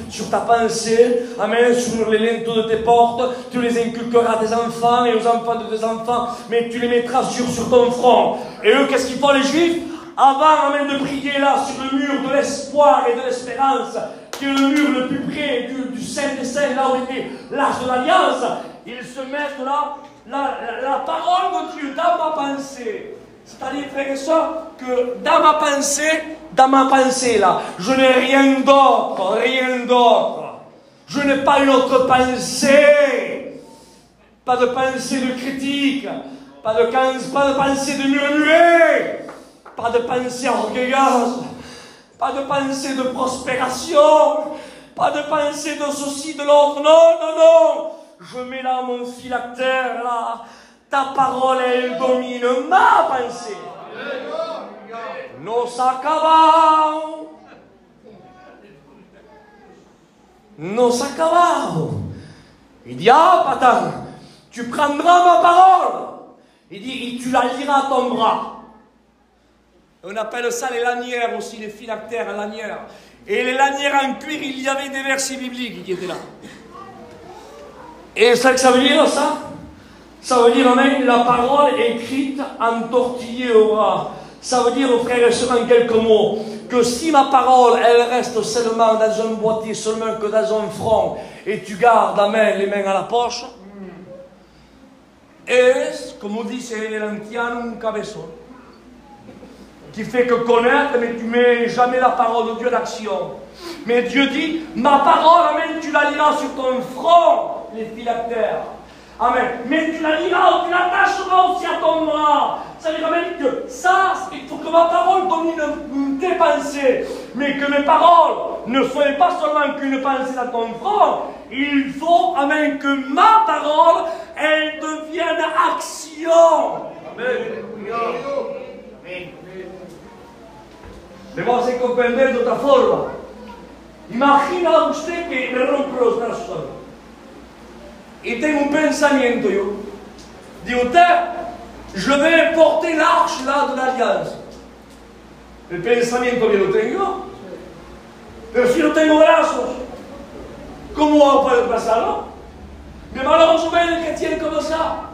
E: sur ta pensée, amen, sur les linteaux de tes portes, tu les inculqueras à tes enfants et aux enfants de tes enfants, mais tu les mettras sur ton front. Et eux, qu'est-ce qu'ils font les Juifs? Avant, amen, de prier là sur le mur de l'espoir et de l'espérance, qui est le mur le plus près du Saint des Saints, là où était l'arche de l'Alliance, ils se mettent là, la parole de Dieu dans ma pensée. C'est-à-dire, frères et sœurs, que dans ma pensée là, je n'ai rien d'autre. Je n'ai pas une autre pensée. Pas de pensée de critique, pas de pensée de murmurer, pas de pensée orgueilleuse. Pas de pensée de prospération, pas de pensée de ceci, de l'autre. Non. Je mets là mon phylactère, là. Ta parole, elle domine ma pensée. Nos acabamos. Il dit, ah, Patan, tu prendras ma parole. Il dit, tu la liras à ton bras. On appelle ça les lanières aussi, les phylactères, lanières. Et les lanières en cuir, il y avait des versets bibliques qui étaient là. Et ça veut dire ça? Ça veut dire, amen, la parole écrite entortillée au bras. Ça veut dire, frères et sœurs, en quelques mots, que si ma parole, elle reste seulement dans un boîtier, seulement que dans un front, et tu gardes, amen, les mains à la poche, es, comme dit l'antiano, un cabezón, qui fait que connaître, mais tu mets jamais la parole de Dieu en action. Mais Dieu dit, ma parole, amen, tu la liras sur ton front, les phylactères. Amen. Mais tu la liras, tu l'attacheras aussi à ton bras. Ça veut dire, amen, que ça, il faut que ma parole domine tes pensées. Mais que mes paroles ne soient pas seulement qu'une pensée dans ton front. Il faut, amen, que ma parole, elle devienne action. Amen. Me vas a comprender de otra forma. Imagina usted que me rompo los brazos solo. Y tengo un pensamiento yo. Digo, je vais porter l'arche là de l'alliance. El pensamiento que lo tengo. Pero si no tengo brazos, ¿cómo puedo pasarlo? Mais malheureusement, les chrétiens comme ça.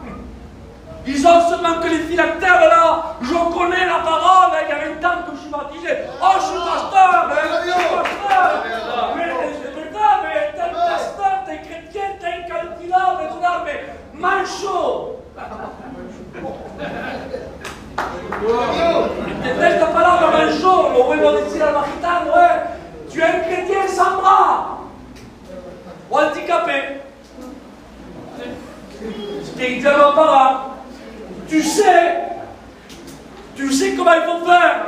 E: Ils ont seulement que les phylactères là. Je connais la parole, il y a 20 ans que je suis baptisé. Oh, je suis pasteur, je suis pasteur. Mais c'est verdad, mais t'es pasteur, t'es chrétien, t'es incalculable, mais mancho. ¿Entendés esta palabra mancho? Lo vuelvo a decir al gitano, Tu es un chrétien sans bras. Ou handicapé. Spirituellement parlant. Tu sais comment il faut faire.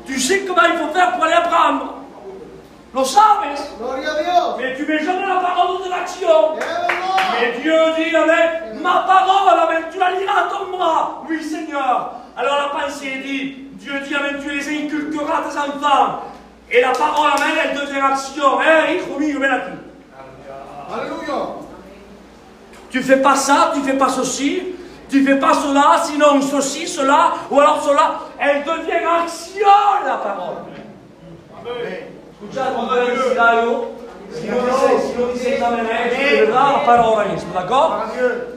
E: Tu sais comment il faut faire pour aller apprendre. Lo sabes. Mais tu mets jamais la parole de l'action. Mais Dieu dit, amen, ma parole, amen, tu la liras à ton bras. Oui, Seigneur. Alors la pensée dit, Dieu dit, amen, tu les inculqueras à tes enfants. Et la parole, amen, elle devient action. Hijo mío, ven aquí. Alléluia. Tu fais pas ça, tu fais pas ceci. Tu fais pas cela, sinon ceci, cela, ou alors cela. Elle devient action, la parole. Escuchad, cuando era algo, si no dice examinar, de verdad la parola mismo, d'accord?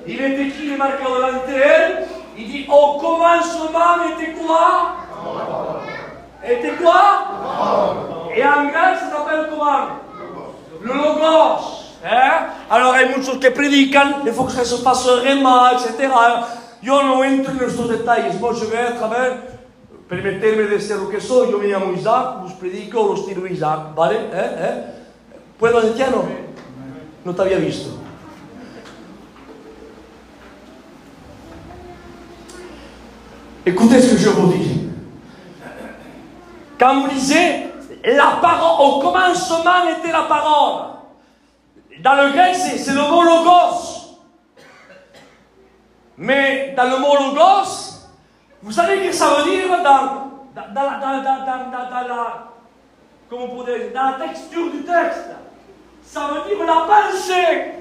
E: Il est écrit, il est marqué devant elle, il dit, au commencement était quoi? Était quoi? Et en grec, ça s'appelle comment? Le logos. Alors hay muchos que predican, il faut que ça se passe vraiment, etc. Yo no entro en estos detalles, moi je vais être, amen, permeterme de ser lo que soy, yo me llamo Isaac, vos predico lo estilo Isaac, ¿vale? ¿Puedo anciano? No te había visto. Écoutez ce que je vous dis. Quand vous lisez, la parole, au commencement était la parole. Dans le grec, c'est le mot logos. Mais dans le mot logos, vous savez ce que ça veut dire dans la texture du texte. Ça veut dire la pensée.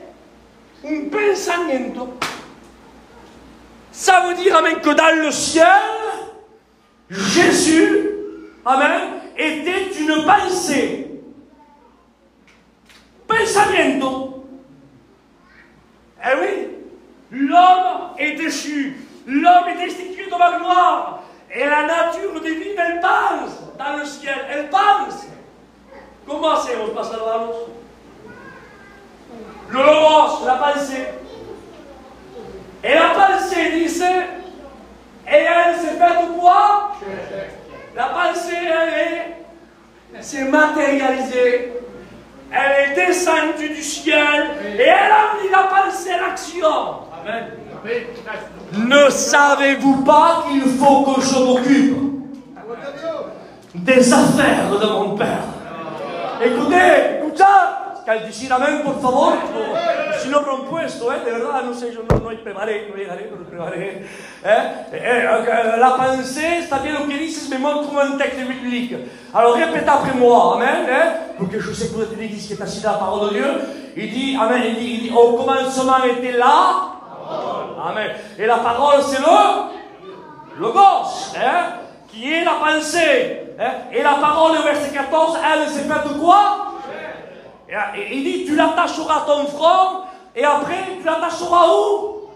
E: Un pensamiento. Ça veut dire, amen, que dans le ciel, Jésus, amen, était une pensée. Pensamiento. Eh oui, l'homme est déchu, l'homme est destitué de ma gloire, et la nature divine, elle pense dans le ciel, elle pense. Comment hacemos para salvarnos? Le logos, la pensée. Et la pensée disait, et elle s'est faite quoi? La pensée, elle s'est matérialisée. Elle est descendue du ciel et elle a mis la pensée à l'action. Amen. Ne savez-vous pas qu'il faut que je m'occupe des affaires de mon Père? Écoutez, escuchad. Decir amén, por favor. Si no rompo esto, de verdad, no sé, yo no preparé, no preparé. La pensée, c'est-à-dire lo que dices, me montre comme un texte biblique. Alors répétez après moi, amen, parce que je sais que vous êtes une église qui est assise à la parole de Dieu. Il dit, amen, il dit, au commencement était là. Amen. Et la parole, c'est le logos, qui est la pensée. Et la parole, au verset 14, elle s'est faite de quoi? Et il dit, tu l'attacheras à ton front, et après, tu l'attacheras où?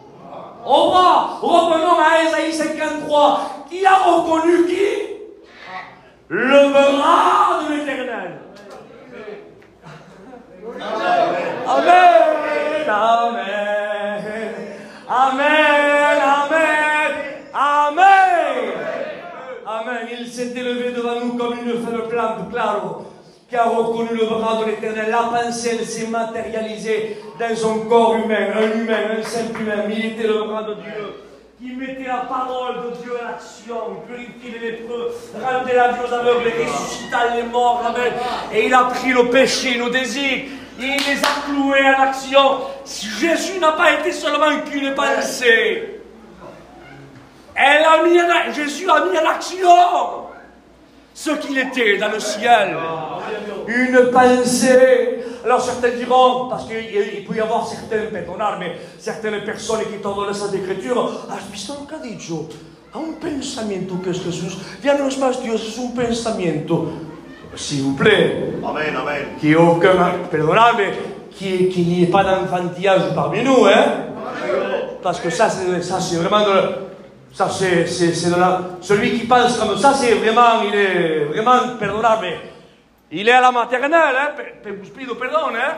E: Au bras. Revenons à Ésaïe 53. Qui a reconnu qui? le bras de l'Éternel. Amen, amen, amen, amen, amen, amen. Il s'est élevé devant nous comme une faible plante, claro, qui a reconnu le bras de l'Éternel. La pensée, elle s'est matérialisée dans son corps humain, un simple humain, mais il était le bras de Dieu, qui mettait la parole de Dieu en action, purifiait les lépreux, rendait la vie aux aveugles, ressuscita les morts, amen. Et il a pris le péché, nos désirs, il les a cloués en action. Jésus n'a pas été seulement qu'une pensée. Jésus a mis en action ce qu'il était dans le ciel. Une pensée. Alors certains diront, parce qu'il peut y avoir certaines personnes qui t'ordonnent cette écriture, has visto lo que ha dicho? A un pensamiento que es Jesús. Ya no es más Dios, es un pensamiento. S'il vous plaît.
B: Amen, amen.
E: Perdonnez, qu'il n'y ait pas d'enfantillage parmi nous, hein? Parce que ça c'est vraiment ça c'est de la... Celui qui pense comme ça, c'est vraiment, il est vraiment perdonnable. Il est à la maternelle, hein? Vous pido perdón, hein?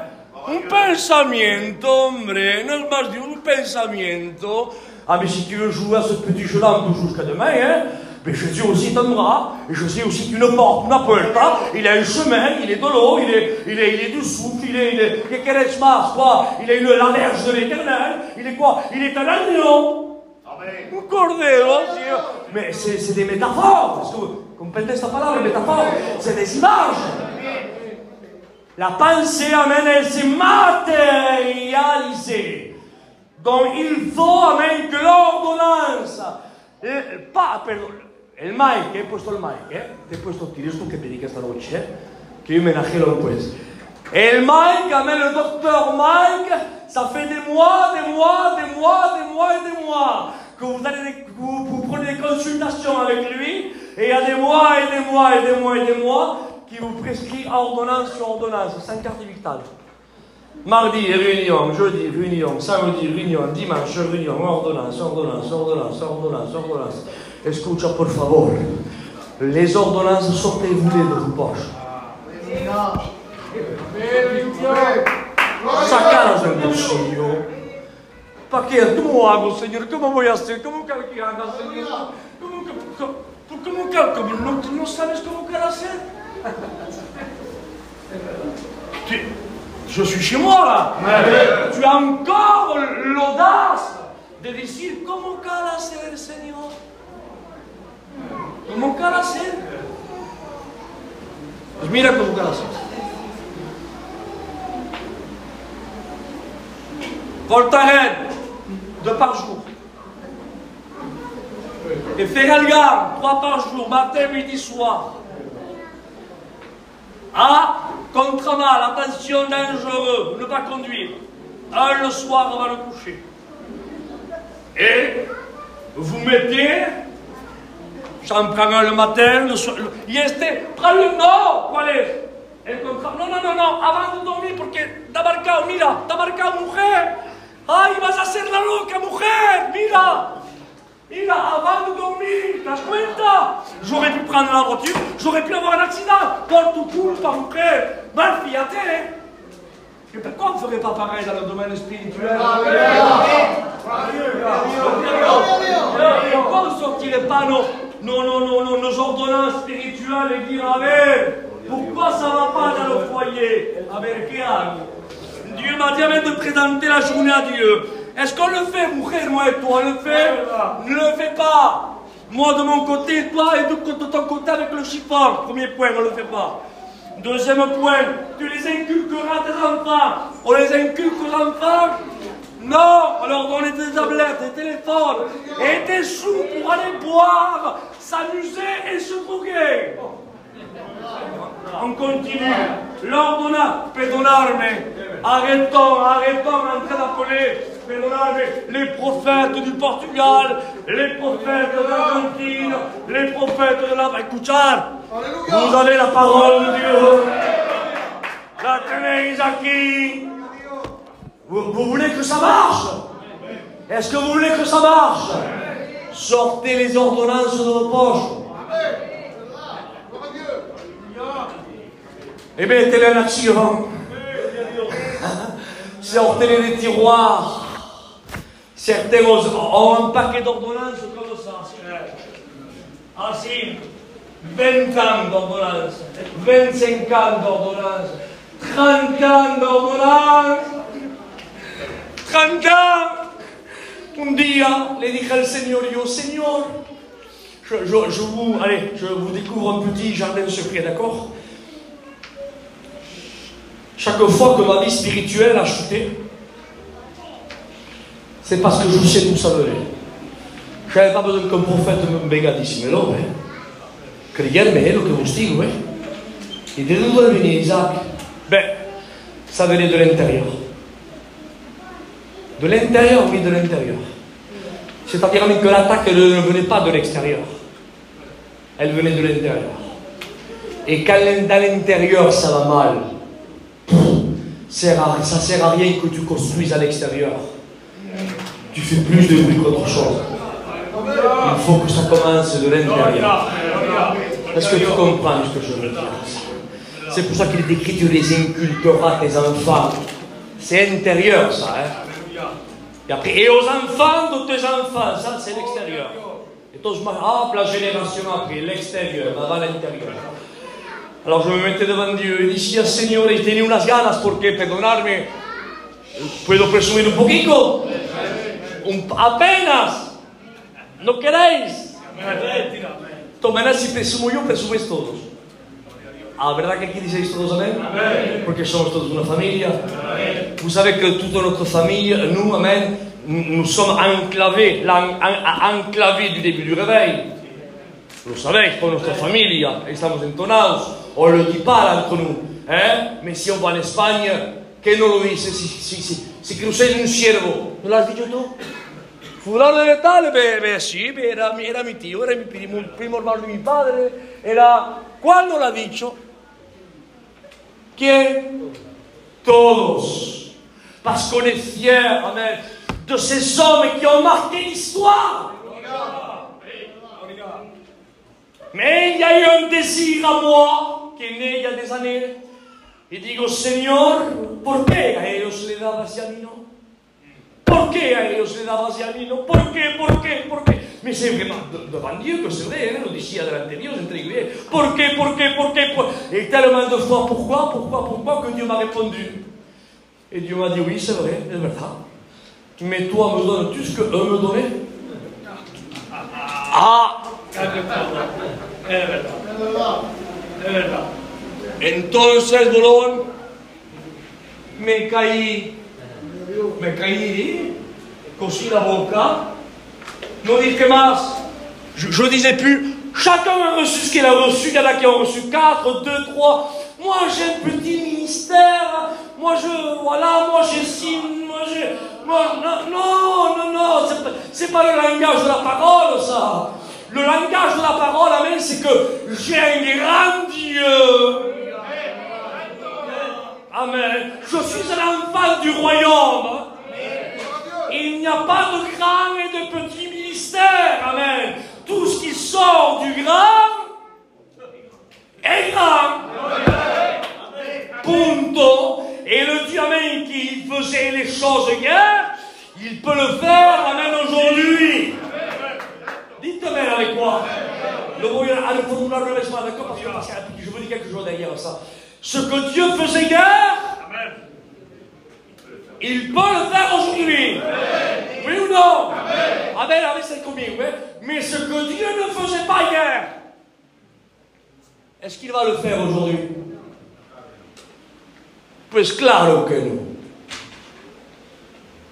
E: Un pensamiento, hombre, no es más de un pensamiento. Ah, mais si tu veux jouer à ce petit jeu-là, on peut jouer jusqu'à demain, hein? Mais Jésus aussi est un bras, et je sais aussi qu'une porte, una puerta, il a un chemin, il est de l'eau, il est du souffle, il est quel espace, quoi? Il est la verge de l'Éternel, il est quoi? Il est un agneau. Un cordero, mais c'est des métaphores, parce que vous comprenez cette parole, métaphore, c'est des images. La pensée, amen, elle s'est matérialisée. Donc il faut, amen, que l'ordonnance, il Mike, puesto il Mike, te he puesto tienes tú que predica esta noche, que yo me enajelo pues. El Mike, amen, le docteur Mike, ça fait des mois que vous prenez des consultations avec lui, et il y a des mois qui vous prescrit ordonnance sur ordonnance, sans carte vitale. Mardi, réunion, jeudi, réunion, samedi, réunion, dimanche, réunion, ordonnance. Escucha, por favor. Les ordonnances, sortez-vous-les de vos poches. Sacalas del bolsillo. ¿Para qué? ¿Cómo hago, Señor? ¿Cómo voy a hacer? ¿Cómo que haga, Señor? ¿Cómo que no sabes cómo que hacer? Je suis chez moi là. Tu as encore l'audace de decir ¿cómo que hacer, Señor? ¿Cómo que hacer? Pues mira cómo que hacer. Voltaren, 2 par jour. Et Feralgar, 3 par jour, matin, midi, soir. Contramal, attention, dangereux, ne pas conduire. Un le soir avant le coucher. Et vous mettez, j'en prends un le matin, le soir. Prends le no, ¿cuál es? El contrario. No, avant de dormir, porque tabarcao, mira, mujer. Ay, vas a ser la loca, mujer, mira, avant de dormir, ¿te das cuenta? J'aurais pu prendre la voiture, j'aurais pu avoir un accident, por tu culpa, mujer, mal fíjate. Et pourquoi on ne ferait pas pareil dans le domaine spirituel? Pourquoi on ne sortirait pas nos ordonnances spirituelles et dire, Amen, pourquoi ça ne va pas dans le foyer? Amen, qu'est-ce? Dieu m'a dit de présenter la journée à Dieu. Est-ce qu'on le fait, mujer, moi et toi? On le fait? Ne le fais pas. Moi de mon côté, toi et de ton côté avec le chiffon. Premier point, on ne le fait pas. Deuxième point, tu les inculqueras à tes enfants. On les inculque aux enfants? Non, on leur donne des tablettes, des téléphones et des sous pour aller boire, s'amuser et se droguer. On continue. L'ordonnance, perdonarme. Arrêtons en train d'appeler, perdonarme, les prophètes du Portugal, les prophètes de l'Argentine, les prophètes de la... Escuchar, vous avez la parole de Dieu. La tenéis aquí. Vous voulez que ça marche? Est-ce que vous voulez que ça marche? Sortez les ordonnances de vos poches. et mettez-les en action. Sortez-les des tiroirs. Certains ont un paquet d'ordonnances comme ça. Ainsi, 20 ans d'ordonnances, 25 ans d'ordonnances, 30 ans d'ordonnances, 30 ans. Un dia, le dije al Señor, yo, Señor, je vous découvre un petit jardin secret, d'accord? Chaque fois que ma vie spirituelle a chuté, c'est parce que je sais d'où ça venait. Je n'avais pas besoin qu'un prophète me venga dísimelo, ¿eh? Creerme, lo que vous digo, ¿eh? Et de d'où venait Isaac? Ben, ça venait de l'intérieur. De l'intérieur, oui, de l'intérieur. C'est-à-dire que l'attaque ne venait pas de l'extérieur. Elle venait de l'intérieur. Et quand dans l'intérieur ça va mal, ça sert à rien que tu construises à l'extérieur. Tu fais plus de bruit qu'autre chose. Il faut que ça commence de l'intérieur. Est-ce que tu comprends ce que je veux dire? C'est pour ça qu'il est écrit, tu les inculqueras tes enfants. C'est intérieur ça, hein? Et après, et aux enfants de tes enfants, ça c'est l'extérieur. Et tous, la génération après, l'extérieur, avant l'intérieur. Alors je me mettais devant Dieu y decía, Señor, y tenía unas ganas, porque perdonarme, puedo presumir un poquito, apenas, ¿no queréis? Tomad si presumo yo, presumís todos. Ah, ¿verdad que aquí diceis todos amén? Porque somos todos una familia. Vous savez que toute notre famille, nous, amén, nous sommes enclavés du début du réveil. Lo sabéis, por nuestra familia, estamos entonados. On ne le dit pas là, entre nous. ¿Eh? Mais si on va en Espagne, ¿qué no lo dice? Si crucéis un ciervo, ¿no lo has dicho tú? Fulano de tal, sí, era mi tío, era mi primo hermano de mi padre, era... ¿Cuál no lo ha dicho? ¿Quién? Todos. Parce qu'on est fiers, amen, de ces hommes qui ont marqué l'histoire. Mais il y a eu un désir à moi qui est né il y a des années. Y digo, Señor, ¿por qué a ellos le dabas y a mí no? ¿Por qué a ellos le dabas y a mí no? ¿Por qué? ¿Por qué? ¿Por qué? Mais c'est vraiment devant Dieu que c'est vrai, hein, l'Odyssée delante de Dios, entre guillemets. ¿Por qué? ¿Por qué? ¿Por qué? Et tellement de fois, pourquoi que Dieu m'a répondu. Et Dieu m'a dit, oui, c'est vrai, c'est verdad. Mais toi, me donnes tout ce que eux me donnaient. Ah! Es verdad. Es verdad. Entonces, bolón, me caí, cosí la boca, no dije más, je disais plus, chacun a reçu ce qu'il a reçu, il y en a qui ont reçu 4, 2, 3, moi j'ai un petit ministère, moi j'ai signe, non, c'est pas le langage de la parole ça. Le langage de la parole, amen, c'est que j'ai un grand Dieu. Amen. Je suis un enfant du royaume. Il n'y a pas de grand et de petit ministère. Amen. Tout ce qui sort du grand est grand. Punto. Et le Dieu, amen, qui faisait les choses hier, il peut le faire, amen, aujourd'hui. Dites-moi avec moi. Le formulaire de l'esprit, d'accord, parce que je vous dis quelque chose derrière ça. Ce que Dieu faisait hier, il peut le faire aujourd'hui. Oui ou non? Amen, amen, c'est combien, oui. Mais ce que Dieu ne faisait pas hier, est-ce qu'il va le faire aujourd'hui? Pues claro que no.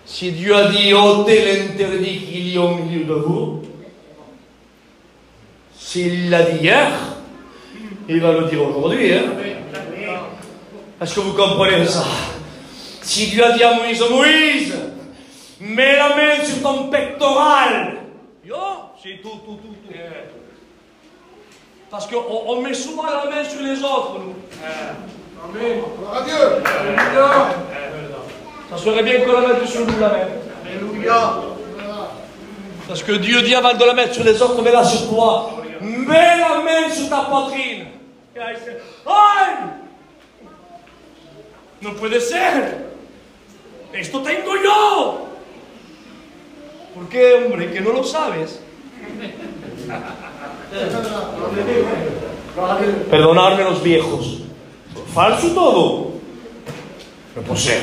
E: Si Dieu a dit ôtez l'interdit qu'il y a au milieu de vous, s'il l'a dit hier, il va le dire aujourd'hui. Hein? Est-ce que vous comprenez ça? Si Dieu a dit à Moïse, Moïse, mets la main sur ton pectoral. Yo, c'est tout. Parce qu'on met souvent la main sur les autres, nous. Amen. Adieu. Ça serait bien qu'on la mette sur nous, la main. Alléluia. Parce que Dieu dit avant de la mettre sur les autres, mets-la sur toi. Mets la main sur ta poitrine. Aïe! No puede ser. Esto tengo yo. ¿Por qué, hombre? ¿Que no lo sabes? Perdonadme los viejos. Falso todo. No puede ser.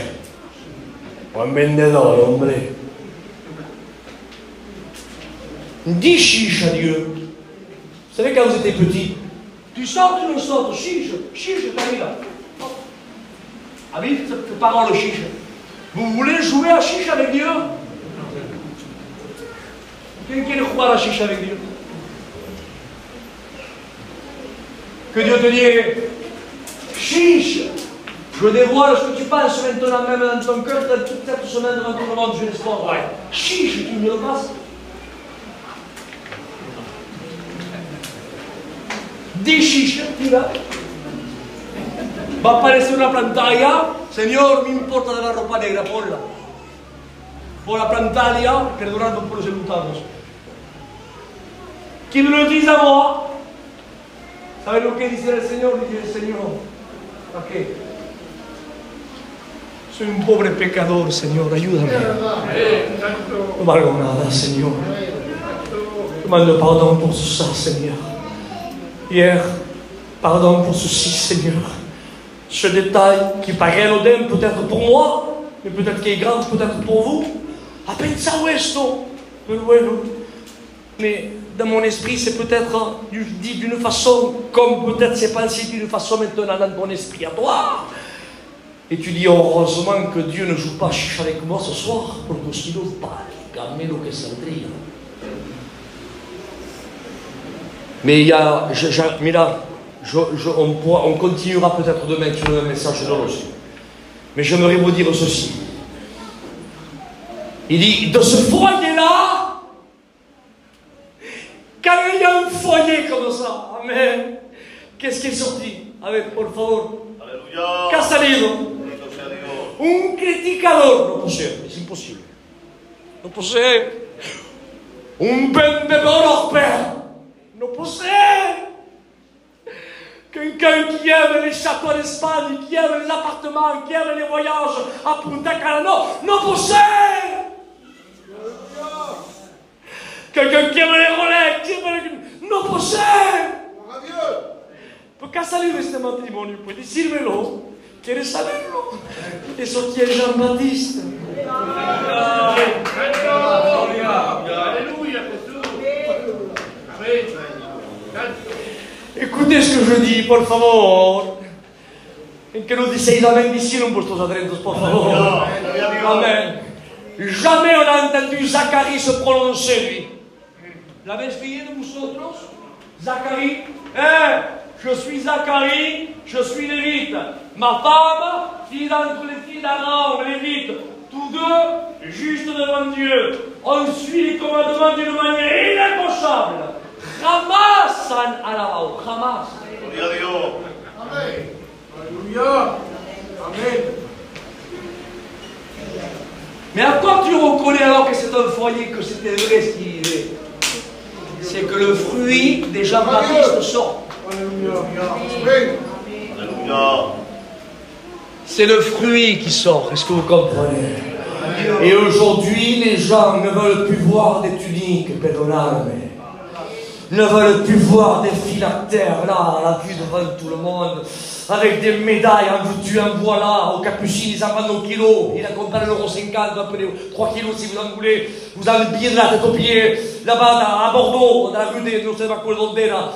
E: Buen vendedor, hombre. 10 chiches à Dieu. Vous savez, quand vous étiez petit, tu sautes, tu ne sautes, chiche, chiche, t'as mis là. Ah oui, c'est parole le chiche. Vous voulez jouer à chiche avec Dieu? Qui quiere jugar à chiche avec Dieu? Que Dieu te dise, chiche, je dévoile ce que tu penses maintenant même dans ton cœur, toute cette semaine devant tout le monde, je l'espoir. Ouais. Chiche, tu me le passes. 10 chiches, tira. Va a aparecer una pantalla. Señor, me importa de la ropa negra, ponla. Pon la pantalla, perdonando por los enlutados. Qui me le dise a moi. ¿Sabes lo que dice el Señor? Dice el Señor. ¿Para qué? Soy un pobre pecador, Señor, ayúdame. No valgo nada, Señor. Demande pardon pour tout ça, Seigneur. Hier, pardon pour ceci, Seigneur. Ce détail qui paraît anodin peut-être pour moi, mais peut-être qui est grave peut-être pour vous. Ha pensado esto, pero bueno. Mais dans mon esprit, c'est peut-être dit d'une façon, comme peut-être c'est pensé d'une façon maintenant dans ton esprit à toi. Et tu dis heureusement que Dieu ne joue pas chiche avec moi ce soir, porque si no, válgame lo que saldría. Mais il y a, mira, on continuera peut-être demain sur le même message de aussi. Mais j'aimerais vous dire ceci. Il dit, de ce foyer-là, quand il y a un foyer comme ça, amen, qu'est-ce qui est sorti? Allez, por favor.
B: Aleluya.
E: ¿Qué ha salido?
B: Bendito sea Dios.
E: Un criticador. No puede ser, es imposible. No puede ser. Un vendedor hors pair. No puede ser. Quelqu'un qui aime les châteaux d'Espagne, qui aime les appartements, qui aime les voyages à Punta Cana, non puede ser. Quelqu'un qui aime les Rolex, qui aime les... No puede ser. ¿Por qué ha salido este matrimonio? Puede decírmelo. ¿Quieres saberlo? Eso quiere Jean-Baptiste.
A: Aleluya, Jesús.
E: Écoutez ce que je dis, por favor. En que no diséis la bendición en vuestros adentros, por favor. Amen. Jamais on a entendu Zacharie se prononcer, lui. L'avez-vous fait de vous autres? Zacharie, je suis Zacharie, je suis lévite. Ma femme, fille d'entre les filles d'Aaron, lévite. Tous deux, justes devant Dieu. On suit les commandements d'une manière irréprochable. Jamás han alabado, jamás.
B: Gloria a Dios.
A: Amén. Aleluya. Amén.
E: Mais à quoi tu reconnais alors que c'est un foyer, que c'était vrai ce qu'il est? C'est que le fruit des Jean-Baptiste sort.
B: Alléluia.
E: C'est le fruit qui sort, est-ce que vous comprenez? Et aujourd'hui, les gens ne veulent plus voir des tuniques, perdonadme. Ne veulent plus voir des phylactères là, à la vue devant tout le monde, avec des médailles en veux-tu, en voilà, au capucine, ils en vendent au kilo, ils accompagnent €1,50, un peu 3 kilos si vous en voulez, vous avez le billet de la tête aux pieds, là-bas à Bordeaux, dans la rue des no sé pas quoi là.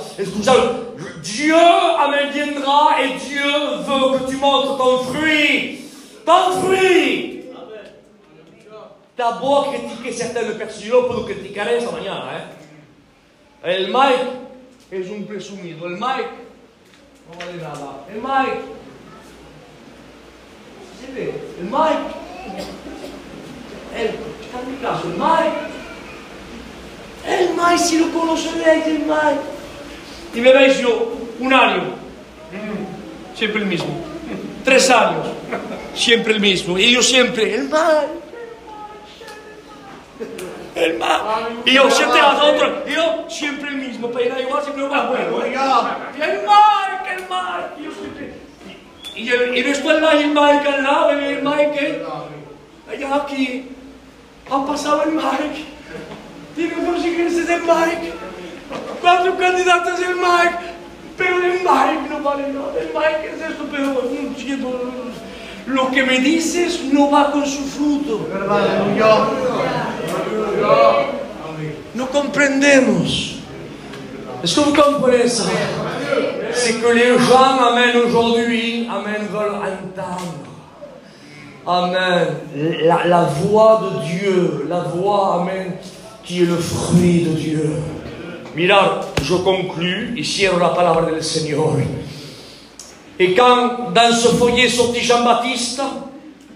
E: Dieu viendra et Dieu veut que tu montres ton fruit. Ton fruit! T'as beau critiquer certaines personnes, yo puedo criticar eso mañana, El Mike es un presumido. El Mike no vale nada. El Mike. ¿Se ve? El Mike. Está en mi caso. El Mike. El Mike, si lo conoceréis, el Mike. Y me veis yo, un año. Siempre el mismo. 3 años. Siempre el mismo. Y yo siempre, el Mike. El más. Y yo siempre a otro, yo siempre el mismo, pero igual siempre lo más bueno. Y el Mike, y yo siempre. y después la el Mike al lado, el Mike, allá aquí, ha pasado el Mike. Digo, no sé quién es el Mike. 4 candidatos el Mike. Pero el Mike no vale nada. El Mike es esto, pero lo que me dices no va con su fruto. No comprendemos. Est-ce que vous comprenez ça? C'est que les gens, amen, aujourd'hui, amen, veulent entendre. Amen. La voix de Dieu, la voix, amen, qui est le fruit de Dieu. Mirad, je conclus y cierro la palabra del Señor. Et quand dans ce foyer sortit Jean-Baptiste,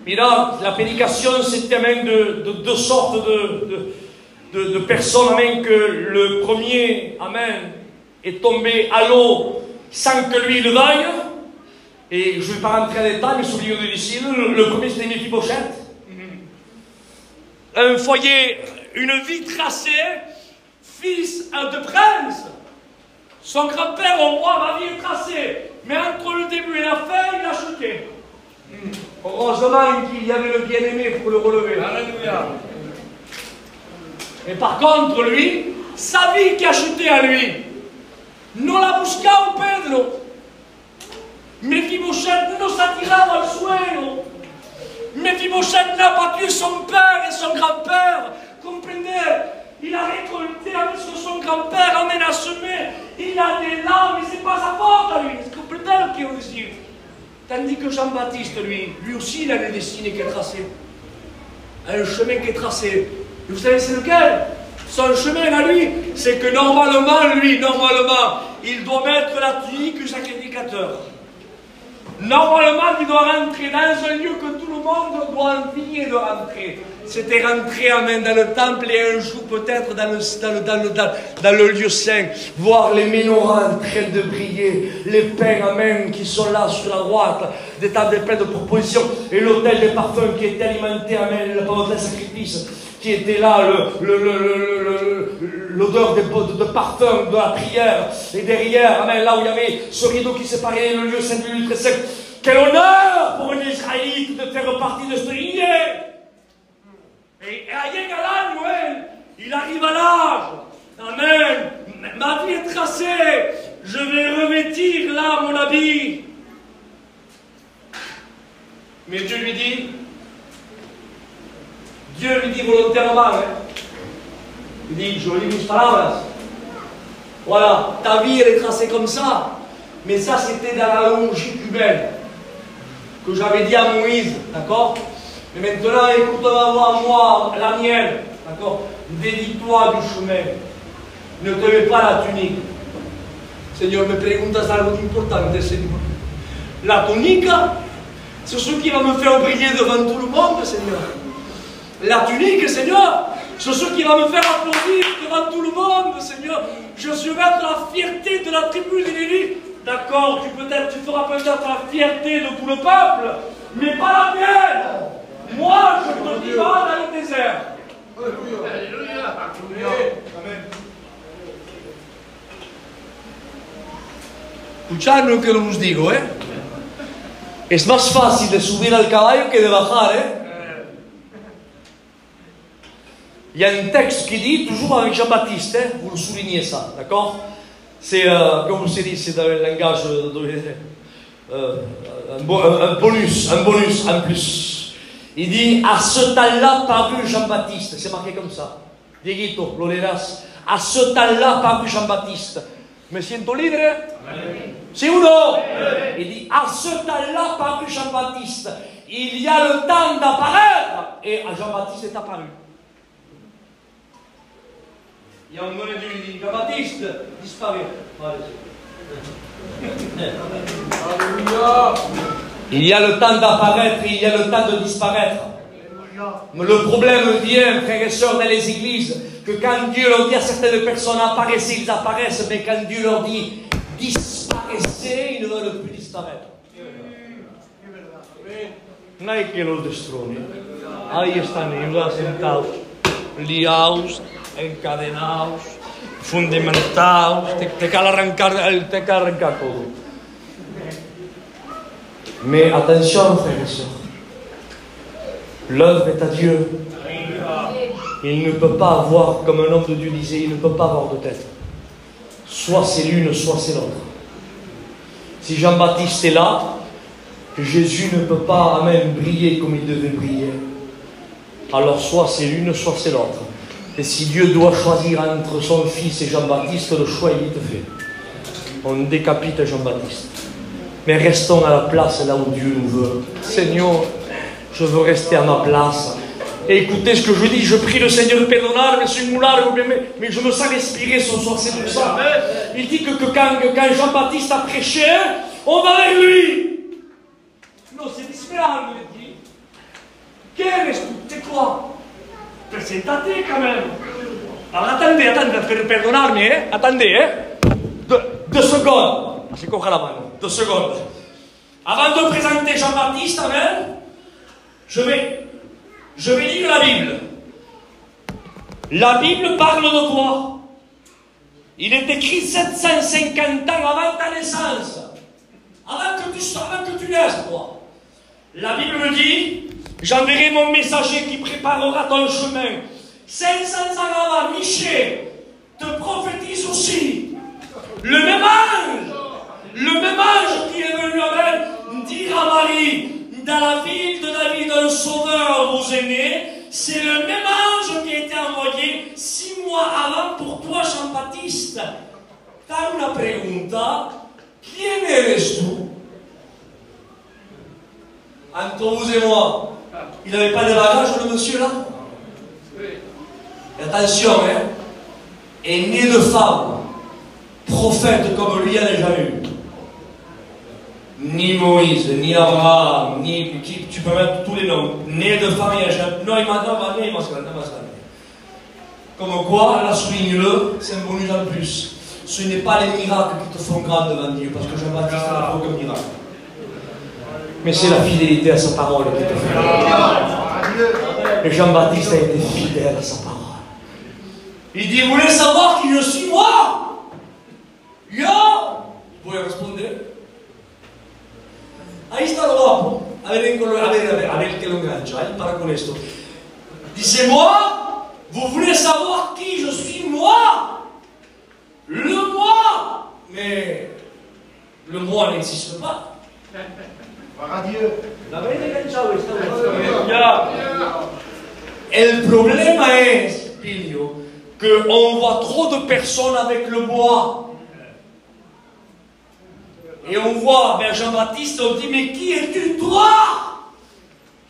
E: mirad, la prédication c'était même de deux sortes de personnes, amen, que le premier, amen, est tombé à l'eau sans que lui le veuille. Et je ne vais pas rentrer en détail, mais soulignons de ici, le premier c'était Méphibosheth. Un foyer, une vie tracée, fils de prince. Son grand-père au roi, ma vie est tracée. Mais entre le début et la fin, il a chuté. Heureusement qu'il y avait le bien-aimé pour le relever. Alléluia. Et par contre, lui, sa vie qui a chuté à lui, non la buscaba Pedro. Mephibosheth no s'attirava al suelo. Mephibosheth n'a battu son père et son grand-père. Comprenez? Il a récolté avec son grand-père, amène à semer. Il a des larmes, mais c'est pas sa faute à lui. Vous comprenez ce qu'il veut dire? Tandis que Jean-Baptiste, lui aussi, il a une destinée qui est tracée. Un chemin qui est tracé. Et vous savez, c'est lequel? Son chemin à lui, c'est que normalement, il doit mettre la tunique du sacrificateur. Normalement, il doit rentrer dans un lieu que tout le monde doit envier de rentrer. C'était rentrer, amen, dans le temple et un jour peut-être dans le lieu saint, voir les menorahs en train de briller, les pains, amen, qui sont là sur la droite, des tables pleines de propositions, et l'autel des parfums qui était alimenté, amen, le l'autel sacrifice, qui était là, l'odeur de parfum de la prière, et derrière, amen, là où il y avait ce rideau qui séparait le lieu saint du lieu très saint. Quel honneur pour un Israélite de faire partie de ce lieu! Et à Noël, il arrive à l'âge. Amen. Ma vie est tracée. Je vais revêtir là mon habit. Mais Dieu lui dit volontairement, il dit, je lis mis palabras. Voilà, ta vie elle est tracée comme ça. Mais ça c'était dans la logique humaine que j'avais dit à Moïse, d'accord? Mais maintenant, écoute ma voix, moi, la mienne, d'accord? Dédie-toi du chemin. Ne te mets pas la tunique. Seigneur, me preguntas algo importante, Seigneur. La tunique, c'est ce qui va me faire briller devant tout le monde, Seigneur. La tunique, Seigneur, c'est ce qui va me faire applaudir devant tout le monde, Seigneur. Je vais être la fierté de la tribu de Lévi. D'accord, tu feras peut-être la fierté de tout le peuple, mais pas la mienne. Moi, je te dis pas dans le désert. Alléluia. Amen. Escuchad lo que os digo, ¿eh? Es más fácil de subir al caballo que de bajar, ¿eh? Il y a un texte qui dit, toujours avec Jean-Baptiste, hein, vous le soulignez ça, d'accord? C'est, comme vous dit, c'est dans le langage un bonus en plus. Il dit, à ce temps-là parut Jean-Baptiste. C'est marqué comme ça. Dieguito, lo leerás. À ce temps-là parut Jean-Baptiste. Me siento libre? C'est ou non? Il dit, à ce temps-là parut Jean-Baptiste. Il y a le temps d'apparaître. Et Jean-Baptiste est apparu. Il y a un moment donné, Dieu lui dit, Jean-Baptiste, disparaît. Il y a le temps d'apparaître et il y a le temps de disparaître. Mais le problème vient, frères et sœurs, dans les églises, que quand Dieu leur dit à certaines personnes apparaissez, ils apparaissent, mais quand Dieu leur dit disparaissez, ils ne veulent plus disparaître. Non è che los destroni. Ahí están ellos sentados, liados, encadenados, fundamentados. Te cal arrancar todo. Mais attention, frères et sœurs. L'œuvre est à Dieu. Il ne peut pas avoir, comme un homme de Dieu disait, il ne peut pas avoir de tête. Soit c'est l'une, soit c'est l'autre. Si Jean-Baptiste est là, Jésus ne peut pas, amen, briller comme il devait briller. Alors soit c'est l'une, soit c'est l'autre. Et si Dieu doit choisir entre son fils et Jean-Baptiste, le choix est vite fait. On décapite Jean-Baptiste. Mais restons à la place là où Dieu nous veut. Seigneur, je veux rester à ma place. Et écoutez ce que je dis, je prie le Seigneur de pardonner, M. Moulard, mais je me sens respirer ce soir, c'est pour ça. Il dit que quand Jean-Baptiste a prêché, on va vers lui. Non, c'est disperable, il dit. Quel est-ce que c'est quoi? Presentate quand même. Alors attendez, pardonnez-moi, hein? Attendez, hein? Deux secondes. C'est quoi la main? 2 secondes. Avant de présenter Jean-Baptiste, amen, je vais lire la Bible. La Bible parle de toi. Il est écrit 750 ans avant ta naissance. Avant que tu naisses, toi. La Bible me dit, j'enverrai mon messager qui préparera ton chemin. 500 ans avant, Michée te prophétise aussi. Le même ange qui est venu dire à Marie, dans la ville de David, un sauveur vous est né, c'est le même ange qui a été envoyé 6 mois avant pour toi, Jean-Baptiste. T'as una pregunta, ¿quién eres tú? Entre vous et moi, il n'avait pas de bagages, le monsieur là? Et attention, hein, est né de femme, prophète comme lui, il n'y en a jamais eu. Ni Moïse, ni Abraham, ni... Tu peux mettre tous les noms. Né de femme, il n'y a jamais... Non, il m'a dit, comme quoi, là, souligne-le, c'est un bonus en plus. Ce n'est pas les miracles qui te font grand devant Dieu, parce que Jean-Baptiste n'a pas aucun miracle. Mais c'est la fidélité à sa parole qui te fait grand. Et Jean-Baptiste a été fidèle à sa parole. Il dit, vous voulez savoir qui je suis, moi? Yo! Vous pouvez répondre. Ahí está l'uomo, a ver che lo ingancia, impara con questo. Dice, moi, vous voulez savoir qui je suis, moi? Le moi! Mais le moi n'existe pas.
B: Par Dieu.
E: Et le problème est, Pilio, qu'on voit trop de personnes avec le moi. Et on voit vers Jean-Baptiste, on dit, mais qui es-tu, toi?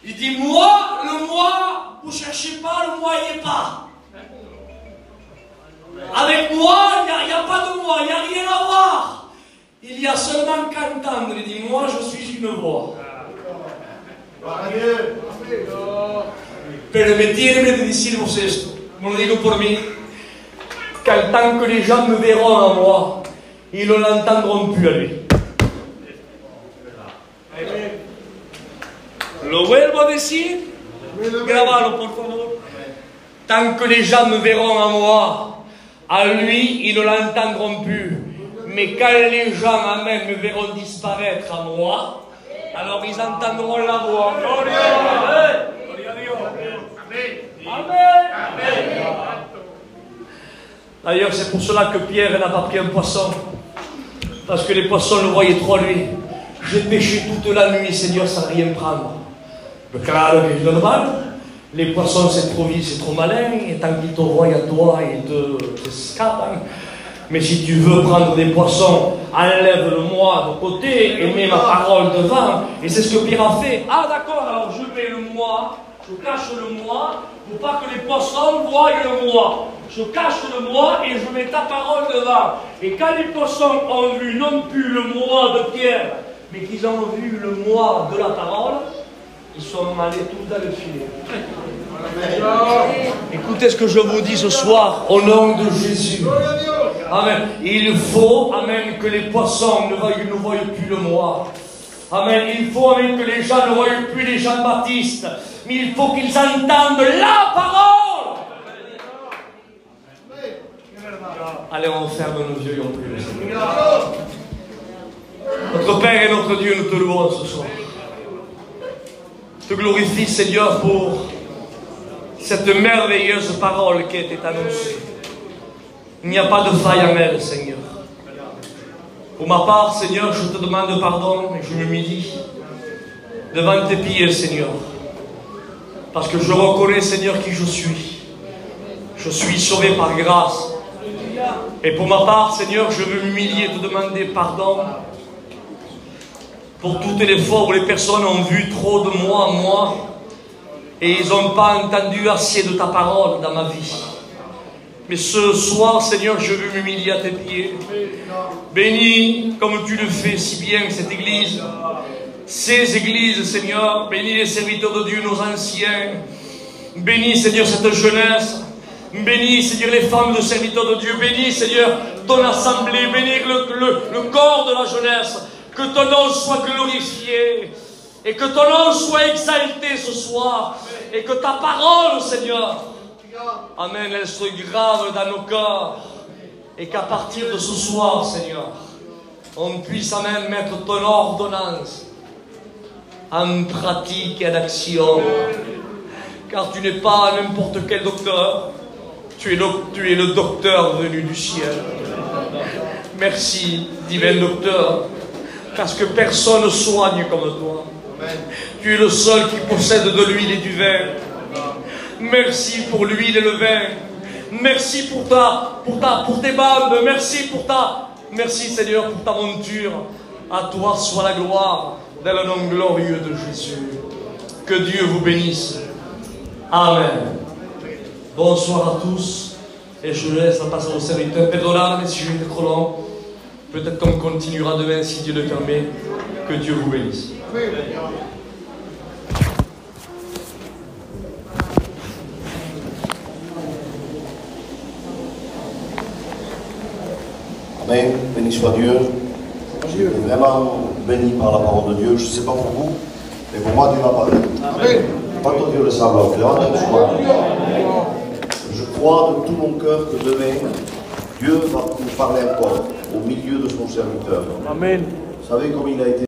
E: Il dit, moi, le moi, vous ne cherchez pas, le moi, il n'y est pas. Avec moi, il n'y a pas de moi, il n'y a rien à voir. Il y a seulement qu'entendre. Il dit, moi, je suis une voix. Permettez-moi de dire vous esto, me lo digo por mí, qu'en tant que les gens me verront en moi, ils ne l'entendront plus à lui. Lo vuelvo a decir, grabalo por favor. Tant que les gens me verront en moi, à lui, ils ne l'entendront plus. Mais quand les gens, amen, me verront disparaître à moi, alors ils entendront la voix. Amen. D'ailleurs, c'est pour cela que Pierre n'a pas pris un poisson. Parce que les poissons le voyaient trop lui. J'ai pêché toute la nuit, Seigneur, sans rien prendre. Mais claro que c'est normal. Les poissons, c'est trop vite, c'est trop malin. Et tant qu'ils te voient à toi, ils te scapent. Mais si tu veux prendre des poissons, enlève le moi de côté et mets ma parole devant. Et c'est ce que Pierre a fait. Ah d'accord, alors je mets le moi, je cache le moi, pour pas que les poissons voient le moi. Je cache le moi et je mets ta parole devant. Et quand les poissons ont vu non plus le moi de Pierre, mais qu'ils ont vu le moi de la parole, ils sont allés tout dans le filet. Écoutez ce que je vous dis ce soir au nom de Jésus. Amen. Il faut, amen, que les poissons ne voient plus le moi. Amen. Il faut, amen, que les gens ne voient plus les Jean-Baptiste. Mais il faut qu'ils entendent la parole. Allez, on ferme nos yeux et on prie. Notre Père et notre Dieu, nous te louons ce soir. te glorifie, Seigneur, pour cette merveilleuse parole qui a été annoncée. Il n'y a pas de faille en elle, Seigneur. Pour ma part, Seigneur, je te demande pardon et je m'humilie devant tes pieds, Seigneur. Parce que je reconnais, Seigneur, qui je suis. Je suis sauvé par grâce. Et pour ma part, Seigneur, je veux m'humilier et te demander pardon pour toutes les fois où les personnes ont vu trop de moi, et ils n'ont pas entendu assez de ta parole dans ma vie. Mais ce soir, Seigneur, je veux m'humilier à tes pieds. Bénis, comme tu le fais si bien, cette église, ces églises, Seigneur. Bénis les serviteurs de Dieu, nos anciens. Bénis, Seigneur, cette jeunesse. Bénis, Seigneur, les femmes de serviteurs de Dieu. Bénis, Seigneur, ton assemblée. Bénis le corps de la jeunesse. Que ton nom soit glorifié. Et que ton nom soit exalté ce soir. Et que ta parole, Seigneur, amen, elle soit grave dans nos cœurs. Et qu'à partir de ce soir, Seigneur, on puisse, amen, mettre ton ordonnance en pratique et en action. Car tu n'es pas n'importe quel docteur. Tu es le docteur venu du ciel. Merci, divin docteur. Parce que personne ne soigne comme toi. Tu es le seul qui possède de l'huile et du vin. Merci pour l'huile et le vin. Merci pour tes bandes. Merci Seigneur pour ta monture. À toi soit la gloire dans le nom glorieux de Jésus. Que Dieu vous bénisse. Amen. Bonsoir à tous. Et je laisse la passer au serviteur. Perdonnez-moi si je vais être trop long. Peut-être qu'on continuera demain si Dieu le permet. Que Dieu vous bénisse.
B: Amen. Béni soit Dieu. Je suis vraiment béni par la parole de Dieu. Je ne sais pas pour vous, mais pour moi, Dieu m'a parlé. Amen. Quanto Dieu le savoir. Je crois de tout mon cœur que demain, Dieu va nous parler encore au milieu de son serviteur.
E: Amen.
B: Vous savez comme il a été